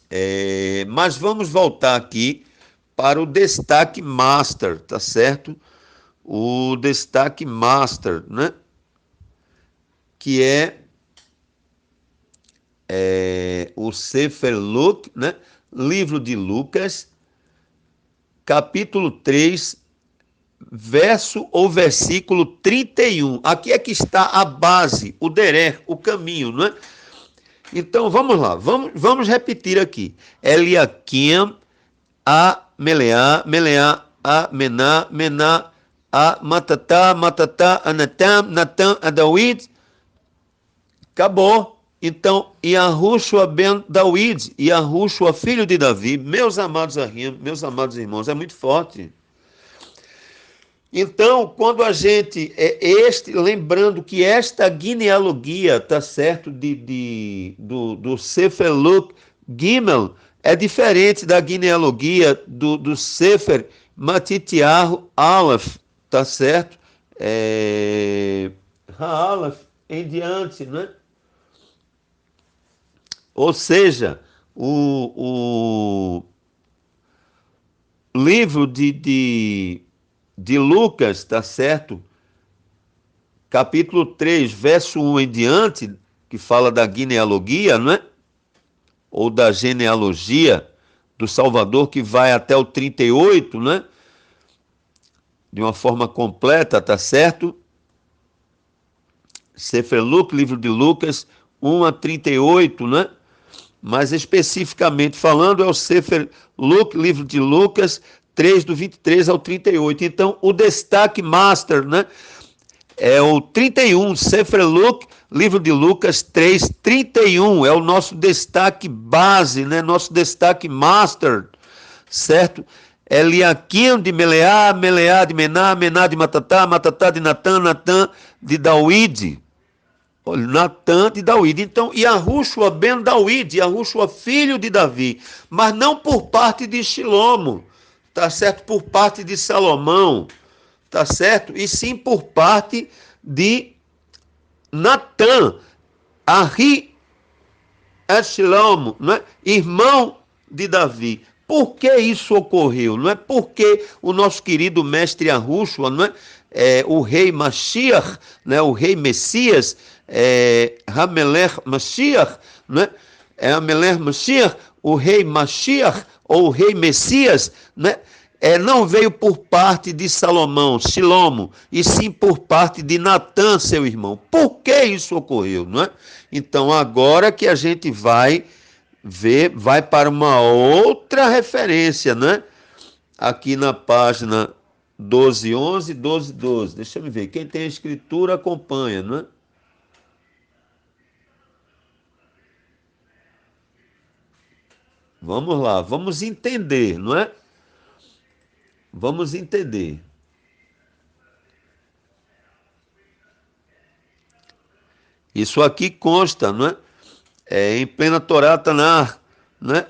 é? Mas vamos voltar aqui para o destaque master, tá certo? O destaque master, né? Que é o Sefer Luke, né? Livro de Lucas, capítulo 3, verso ou versículo 31. Aqui é que está a base, o deré, o caminho, não é? Então, vamos lá, vamos repetir aqui. Eliakim, a Meleá, Meleá, a Mená, Mená, a Matatá, Matatá, a Natam, Natam, a Dawid. Acabou. Então, Yahushua ben Dawid, Yahushua filho de Davi, meus amados ahim, meus amados irmãos, é muito forte. Então, quando a gente, lembrando que esta genealogia, tá certo, do Sefer Luke Gimel, é diferente da genealogia do Sefer Matityahu Aleph, tá certo? Aleph em diante, né? Ou seja, o livro de Lucas, tá certo? Capítulo 3, verso 1 em diante, que fala da genealogia, não é? Ou da genealogia do Salvador, que vai até o 38, né? De uma forma completa, tá certo? Sefer Luke, livro de Lucas, 1 a 38, né? Mais especificamente falando, é o Sefer Luke, livro de Lucas, 3, do 23 ao 38. Então, o destaque master, né? É o 31, Sefer Luke, livro de Lucas 3, 31. É o nosso destaque base, né? Nosso destaque master, certo? Eliaquim de Meleá, Meleá de Mená, Mená de Matatá, Matatá de Natã, Natã de Dauide. Olha, Natã de Dauide. Então, Yahushua ben Dauide, Yahushua filho de Davi, mas não por parte de Shilomo, tá certo? Por parte de Salomão, tá certo? E sim por parte de Natã, Ahi Shilomo, não é? Irmão de Davi. Por que isso ocorreu? Não é porque o nosso querido mestre Yahushua, não é? O rei Mashiach, né? O rei Messias, Hamelech Mashiach, né? Hamelech Mashiach, o rei Mashiach, ou o rei Messias, né? Não veio por parte de Salomão, Shilomo, e sim por parte de Natã, seu irmão. Por que isso ocorreu, não é? Então, agora que a gente vai ver, vai para uma outra referência, né? Aqui na página 1211, 1212. Deixa eu ver. Quem tem a escritura acompanha, né? Vamos lá, vamos entender, não é? Vamos entender. Isso aqui consta, não é? Em plena Torá Tanar, né?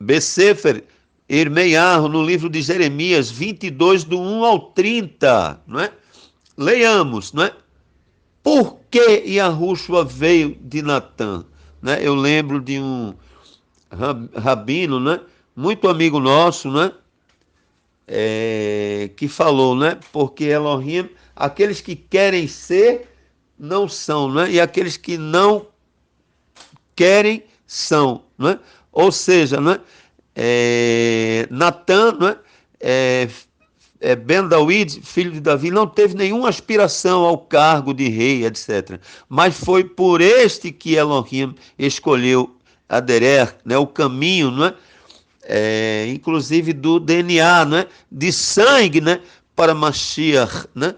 Besefer Irmeiarro, no livro de Jeremias 22, do 1 ao 30, não é? Leiamos, não é? Por que Yahushua veio de Natã? Né? Eu lembro de um rabino, né? Muito amigo nosso, né? Que falou, né? Porque Elohim, aqueles que querem ser, não são, né? E aqueles que não querem, são, né? Ou seja, né? Natã, né? Ben David, filho de Davi, não teve nenhuma aspiração ao cargo de rei, etc. Mas foi por este que Elohim escolheu Aderer, né, o caminho, né, inclusive do DNA, né, de sangue, né, para Mashiach, né,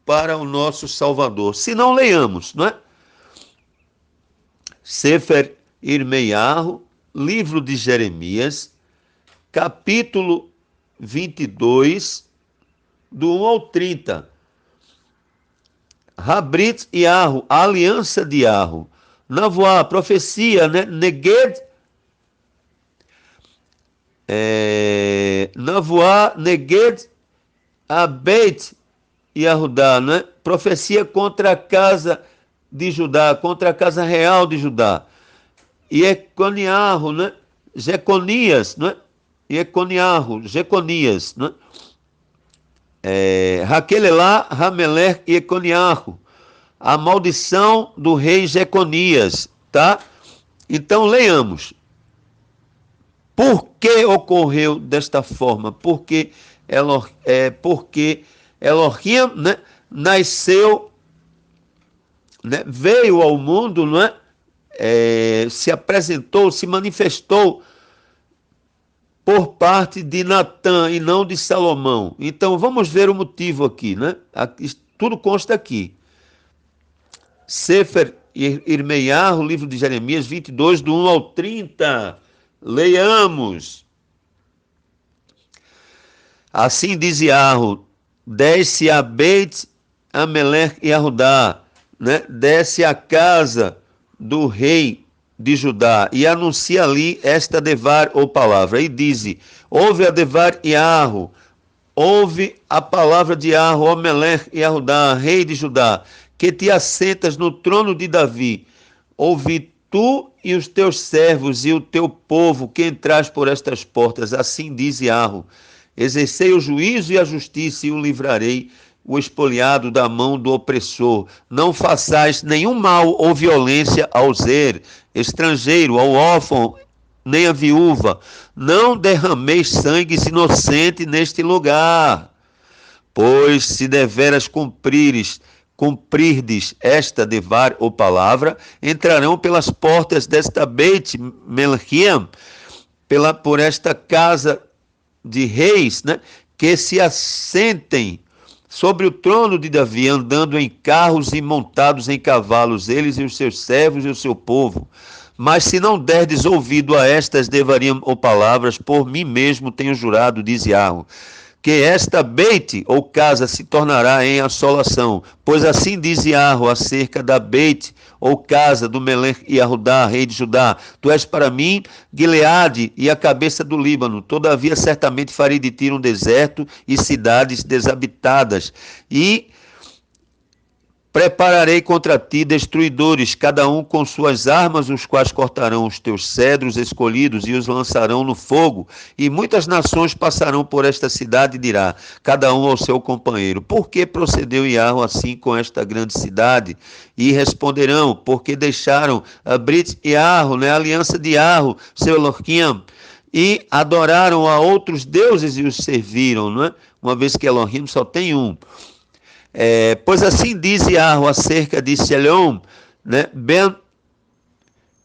para o nosso Salvador. Se não leiamos, não é? Sefer Irmeiarro, livro de Jeremias, capítulo 22, do 1 ao 30. Rabrit e Arro, a aliança de Arro. Navoá, profecia, né? Neged, Navoá, Neged, Abeit e Arrudá, né? Profecia contra a casa de Judá, contra a casa real de Judá. E Econiarro, né? Jeconias, né? E Econiarro, Jeconias, né? Raquelelá, Ramelech e Econiarro, a maldição do rei Jeconias, tá? Então leiamos. Por que ocorreu desta forma? Porque Elohim, né, nasceu, né, veio ao mundo, né, se apresentou, se manifestou por parte de Natã e não de Salomão. Então vamos ver o motivo aqui, né? Tudo consta aqui. Sefer Irmeiarro, livro de Jeremias 22, do 1 ao 30. Leiamos. Assim diz Yarro, desce a Beit Amelech e Arudá, né? Desce a casa do rei de Judá e anuncia ali esta devar ou palavra. E diz, ouve a devar Yarro, ouve a palavra de Yarro, Amelech e Arudá, rei de Judá, que te assentas no trono de Davi. Ouvi tu e os teus servos e o teu povo que entrais por estas portas. Assim diz Yarro, exercei o juízo e a justiça e o livrarei, o espoliado da mão do opressor. Não façais nenhum mal ou violência ao zer, estrangeiro, ao órfão, nem a viúva. Não derrameis sangue inocente neste lugar. Pois se deveras cumprirdes esta devar ou palavra, entrarão pelas portas desta Beit Melchiam, por esta casa de reis, né, que se assentem sobre o trono de Davi, andando em carros e montados em cavalos, eles e os seus servos e o seu povo. Mas se não derdes ouvido a estas devariam ou palavras, por mim mesmo tenho jurado, diz Yarro, que esta Beit ou casa se tornará em assolação, pois assim diz Yarro acerca da Beit ou casa do Melech e Arudá, rei de Judá, tu és para mim Gileade e a cabeça do Líbano, todavia certamente farei de ti um deserto e cidades desabitadas, e prepararei contra ti destruidores, cada um com suas armas, os quais cortarão os teus cedros escolhidos e os lançarão no fogo. E muitas nações passarão por esta cidade e dirá, cada um ao seu companheiro, por que procedeu Yarro assim com esta grande cidade? E responderão, porque deixaram a Brit Yarro, né, a aliança de Yarro, seu Elohim, e adoraram a outros deuses e os serviram, não é? Uma vez que Elohim só tem um. Pois assim diz Yarro acerca de Shelom, né, Ben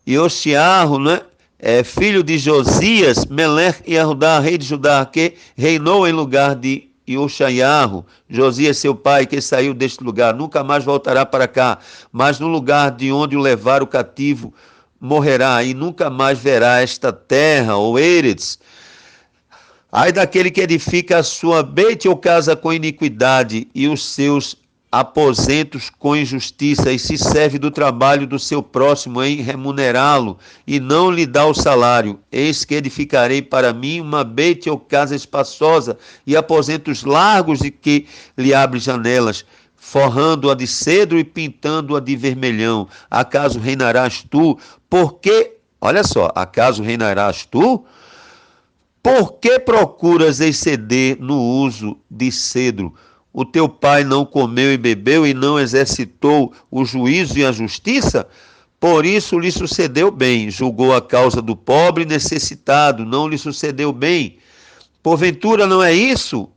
Yoshiarro, né, filho de Josias, Melech e Arudá, rei de Judá, que reinou em lugar de Yoshaiarro, Josias seu pai, que saiu deste lugar, nunca mais voltará para cá, mas no lugar de onde o levar o cativo morrerá, e nunca mais verá esta terra, ou Eretz. Ai daquele que edifica a sua Beit ou casa com iniquidade e os seus aposentos com injustiça e se serve do trabalho do seu próximo em remunerá-lo e não lhe dá o salário. Eis que edificarei para mim uma Beit ou casa espaçosa e aposentos largos e que lhe abre janelas, forrando-a de cedro e pintando-a de vermelhão. Acaso reinarás tu? Porque, olha só, acaso reinarás tu? Por que procuras exceder no uso de cedro? O teu pai não comeu e bebeu e não exercitou o juízo e a justiça? Por isso lhe sucedeu bem. Julgou a causa do pobre necessitado, não lhe sucedeu bem. Porventura não é isso?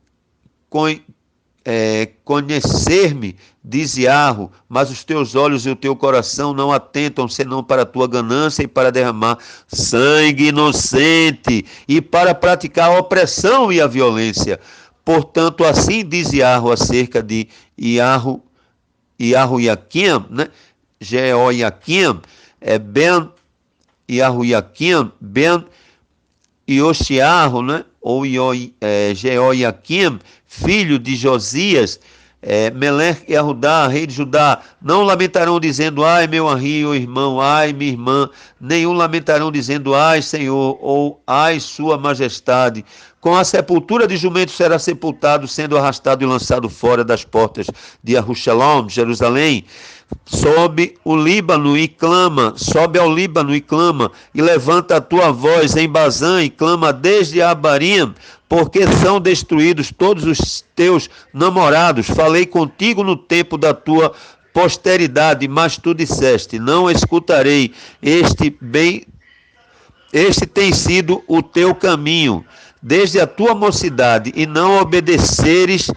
Conhecer-me, diz Yarro, mas os teus olhos e o teu coração não atentam senão para a tua ganância e para derramar sangue inocente e para praticar a opressão e a violência. Portanto, assim diz Yarro acerca de Yaquim, né? Jeoiaquim, Ben Yahuiaquim, Ben Yoshiarro, né? Ou Jeoiaquim, filho de Josias, Melech e Arudá, rei de Judá, não lamentarão dizendo, ai meu arrio, irmão, ai minha irmã, nenhum lamentarão dizendo, ai Senhor, ou ai sua majestade. Com a sepultura de jumento será sepultado, sendo arrastado e lançado fora das portas de Jerusalém, Jerusalém. Sobe ao Líbano e clama, e levanta a tua voz em Bazã e clama desde Abarim, porque são destruídos todos os teus namorados. Falei contigo no tempo da tua posteridade, mas tu disseste, não escutarei, este tem sido o teu caminho, desde a tua mocidade, e não obedeceres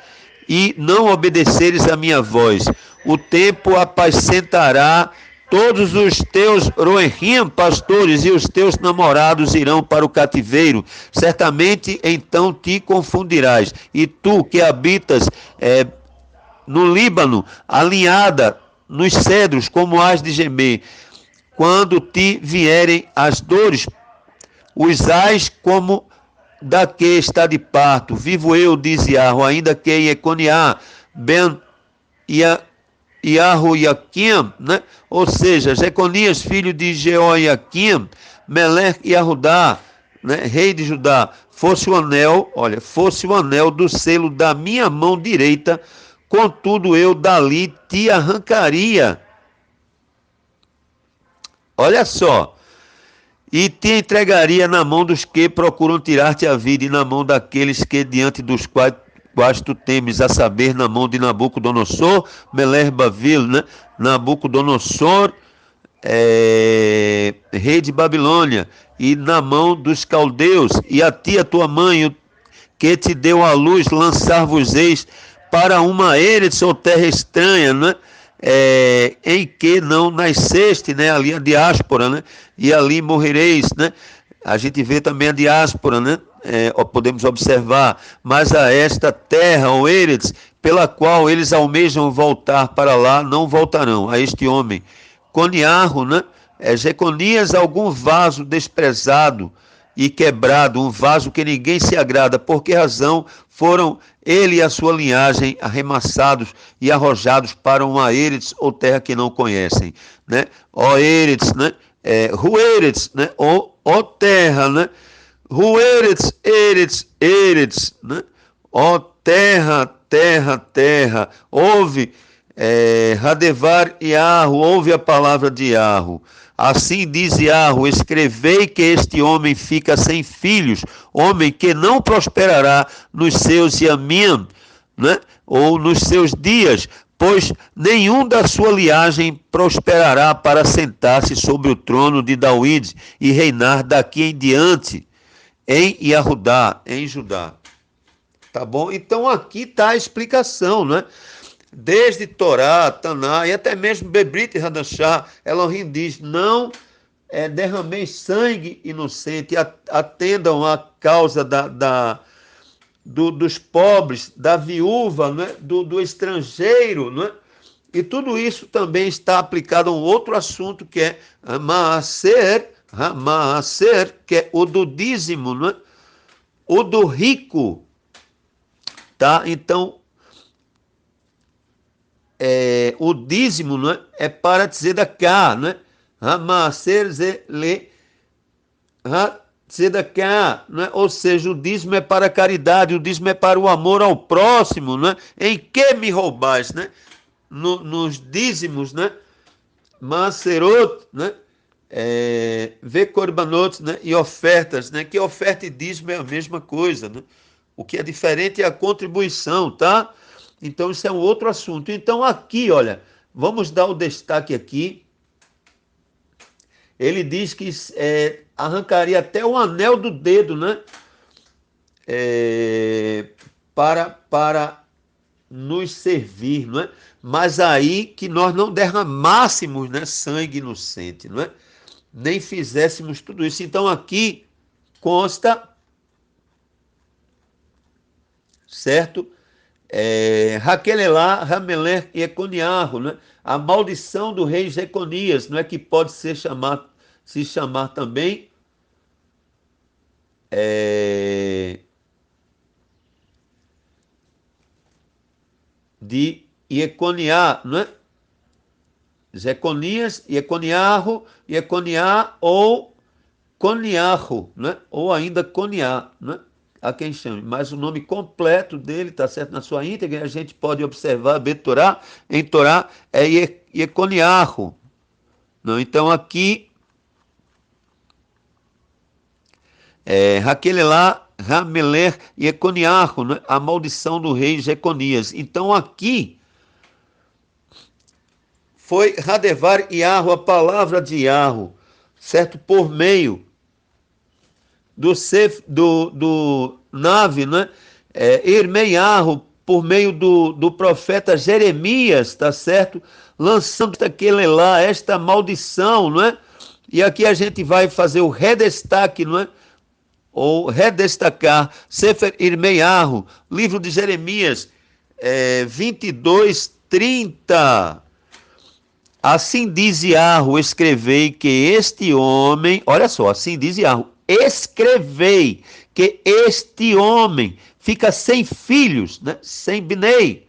a minha voz. O tempo apacentará todos os teus roehim, pastores, e os teus namorados irão para o cativeiro. Certamente então te confundirás. E tu que habitas no Líbano, alinhada nos cedros, como has de gemer. Quando te vierem as dores, os ais como da que está de parto, vivo eu, diz Iarro, ainda que em Econiá, Ben Iahoiaquim, né? Ou seja, Jeconias, filho de Jeoiaquim, Meleque e Arudá, né? Rei de Judá, fosse o anel, olha, fosse o anel do selo da minha mão direita, contudo eu dali te arrancaria. Olha só, e te entregaria na mão dos que procuram tirar-te a vida, e na mão daqueles que diante dos quais tu temes, a saber, na mão de Nabucodonosor, Meler-Bavil, né? Nabucodonosor, rei de Babilônia, e na mão dos caldeus, e a ti, a tua mãe, que te deu a luz, lançar-vos-eis para uma Eretz ou terra estranha, né? Em que não nasceste, né? Ali a diáspora, né? E ali morrereis, né? A gente vê também a diáspora, né? Podemos observar, mas a esta terra, ou Eretz, pela qual eles almejam voltar para lá, não voltarão. A este homem, Coniarro, né? Jeconias, algum vaso desprezado e quebrado, um vaso que ninguém se agrada. Por que razão foram ele e a sua linhagem arremassados e arrojados para uma Eretz ou terra que não conhecem, né? Ó Eretz, né? Rueretz, né? Ó terra, né? Rueretz, Eretz, Eretz, né? Ó terra, terra, terra. Ouve, Radevar Iarro, ouve a palavra de Iarro. Assim diz Iarro, escrevei que este homem fica sem filhos, homem que não prosperará nos seus yamim, né? Ou nos seus dias, pois nenhum da sua linhagem prosperará para sentar-se sobre o trono de David e reinar daqui em diante, em Yahudá, em Judá. Tá bom? Então aqui está a explicação, né? Desde Torá, Taná e até mesmo Bebrit e Hadashah, Elohim diz, não derrameis sangue inocente, atendam à causa dos pobres, da viúva, né? do estrangeiro, né? E tudo isso também está aplicado a um outro assunto que é Maaser, que é o do dízimo, né? O do rico, tá? Então, o dízimo, não é para tzedakah, não é? Hamaser zele tzedakah, não é? Ou seja, o dízimo é para a caridade, o dízimo é para o amor ao próximo, não é? Em que me roubais, né? Nos dízimos, né? Maserot, né? Vê korbanot, né? E ofertas, né? Que oferta e dízimo é a mesma coisa, né? O que é diferente é a contribuição, tá? Então, isso é um outro assunto. Então, aqui, olha, vamos dar o destaque aqui. Ele diz que arrancaria até o anel do dedo, né? Para nos servir, não é? Mas aí que nós não derramássemos, né, sangue inocente, não é? Nem fizéssemos tudo isso. Então, aqui consta, certo? Raquelelá, Ramelech e Econiarro, né? A maldição do rei Jeconias, não é, que pode se chamar também de Ieconiá, não é? Jeconias, Ieconiarro, Ieconiá ou Coniarro, né? Ou ainda Coniá, né? A quem chame, mas o nome completo dele está certo na sua íntegra, a gente pode observar, Betorá, em Torá, é Ieconiarro. Não, então aqui, Raquelelá, Rameler e Econiarro, né? A maldição do rei Jeconias. Então aqui, foi Radevar Iarro, a palavra de Iarro, certo? Por meio do nave, né? Irmeiarro, por meio do profeta Jeremias, tá certo? Lançando aquele lá, esta maldição, não é? E aqui a gente vai fazer o redestaque, não é? Ou redestacar, Sefer Irmeiarro, livro de Jeremias, 22:30. Assim diz Iarro, escrevei que este homem, olha só, assim diz Iarro, escrevei que este homem fica sem filhos, né? Sem Binei.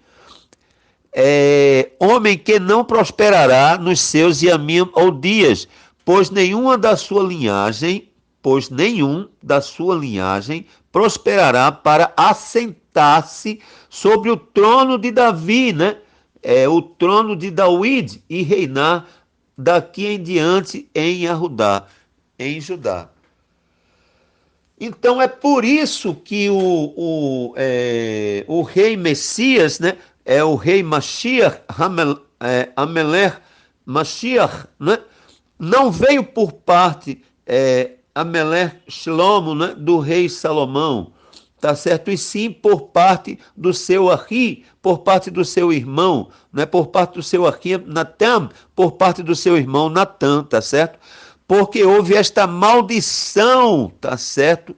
Homem que não prosperará nos seus Yamim ou dias, pois nenhum da sua linhagem prosperará para assentar-se sobre o trono de Davi, né? O trono de David e reinar daqui em diante em Arudá, em Judá. Então é por isso que o rei Messias, né, é o rei Mashiach, Amelech Mashiach, né, não veio por parte Amelech Shlomo, né, do rei Salomão, tá certo? E sim por parte do seu Ahi, por parte do seu irmão, né, por parte do seu Ahi Natan, por parte do seu irmão Natan, tá certo? Porque houve esta maldição, tá certo?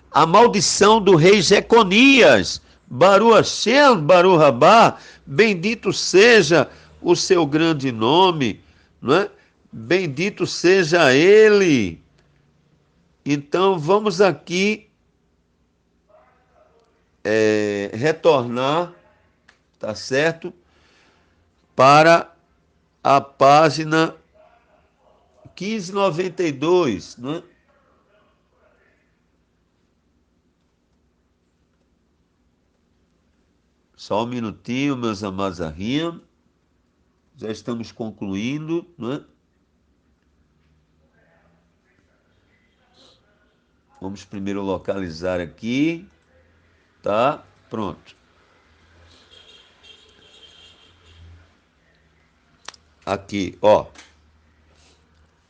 A maldição do rei Jeconias. Baru Hashem, Baru Rabá, bendito seja o seu grande nome, não é? Bendito seja ele. Então vamos aqui retornar, tá certo? Para a página 1592, né? Só um minutinho, meus amados Ahim. Já estamos concluindo, né? Vamos primeiro localizar aqui, tá? Pronto. Aqui, ó.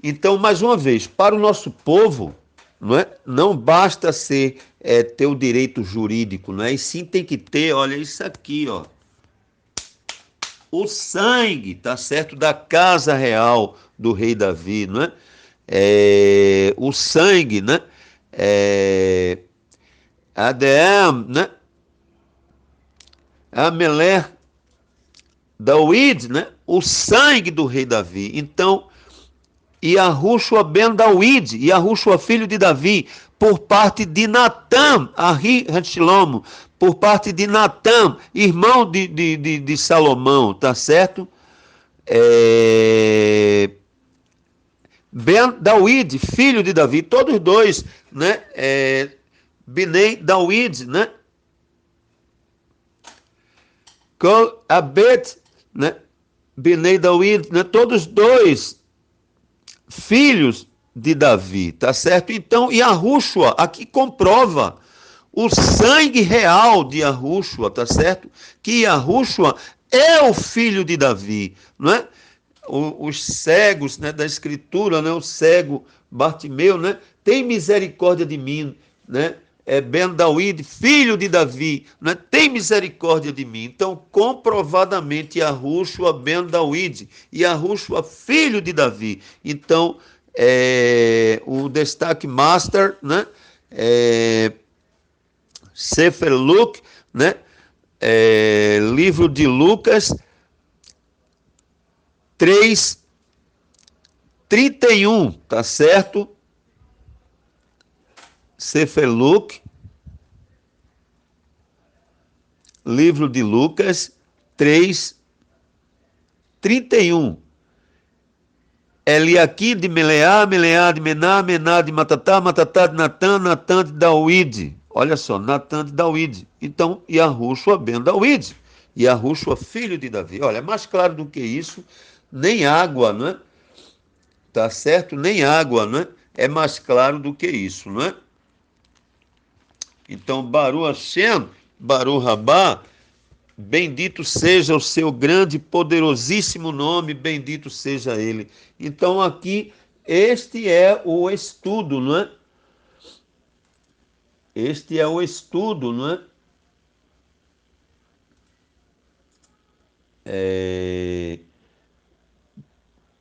Então, mais uma vez, para o nosso povo, não basta ter o direito jurídico, não é? E sim tem que ter, olha isso aqui, ó. O sangue, tá certo, da casa real do rei Davi, não é? O sangue, né? Adem, né? Amelech David, né? O sangue do rei Davi. Então, Yahushua ben David, Yahushua filho de Davi, por parte de Natan, Ahi Shlomo, por parte de Natan, irmão de Salomão, tá certo? Ben David, filho de Davi, todos dois, né? Binei David, né? Kol Abet, né? Binei David, né? Todos dois filhos de Davi, tá certo? Então, Yahushua aqui comprova o sangue real de Yahushua, tá certo? Que Yahushua é o filho de Davi, não é? Os cegos, né, da escritura, né, o cego Bartimeu, né, tem misericórdia de mim, né? Ben David, filho de Davi, né, tem misericórdia de mim. Então, comprovadamente, Yahushua ben David, Yahushua filho de Davi. Então, o destaque master, né, Sefer Luke, né, livro de Lucas 3:31, tá certo? Sefer Luke, livro de Lucas 3:31. Eliaquim de Meleá, Meleá de Mená, Mená de Matatá, Matatá de Natã, Natã de Dauide. Olha só, Natã de Dauide. Então, Yahushua ben Dauide. Yahushua filho de Davi. Olha, mais claro do que isso, nem água, não é? Tá certo? Nem água, não é? É mais claro do que isso, não é? Então, Baru Hashem, Baru Rabá, bendito seja o seu grande e poderosíssimo nome, bendito seja ele. Então, aqui, este é o estudo, não é? Este é o estudo, não é?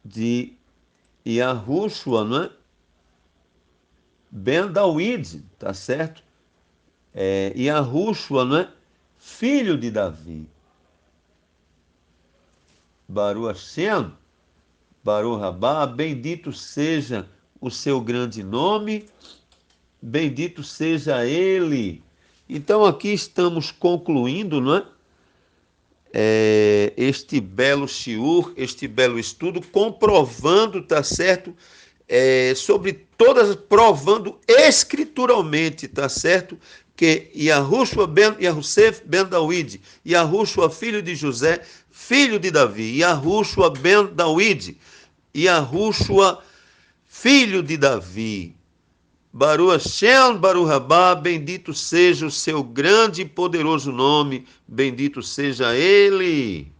De Yahushua, não é? Ben David, tá certo? Yahushua, não é? Filho de Davi. Baru Hashem, Baruch Rabá, bendito seja o seu grande nome, bendito seja ele. Então aqui estamos concluindo, não é? Este belo shiur, este belo estudo, comprovando, tá certo? Sobre todas, provando escrituralmente, tá certo? Que Yahushua ben Yahusef ben Dawid, Yahushua filho de José, filho de Davi, Yahushua ben Dawid, Yahushua filho de Davi, Baruch Hashem, Baruch Rabá, bendito seja o seu grande e poderoso nome, bendito seja ele.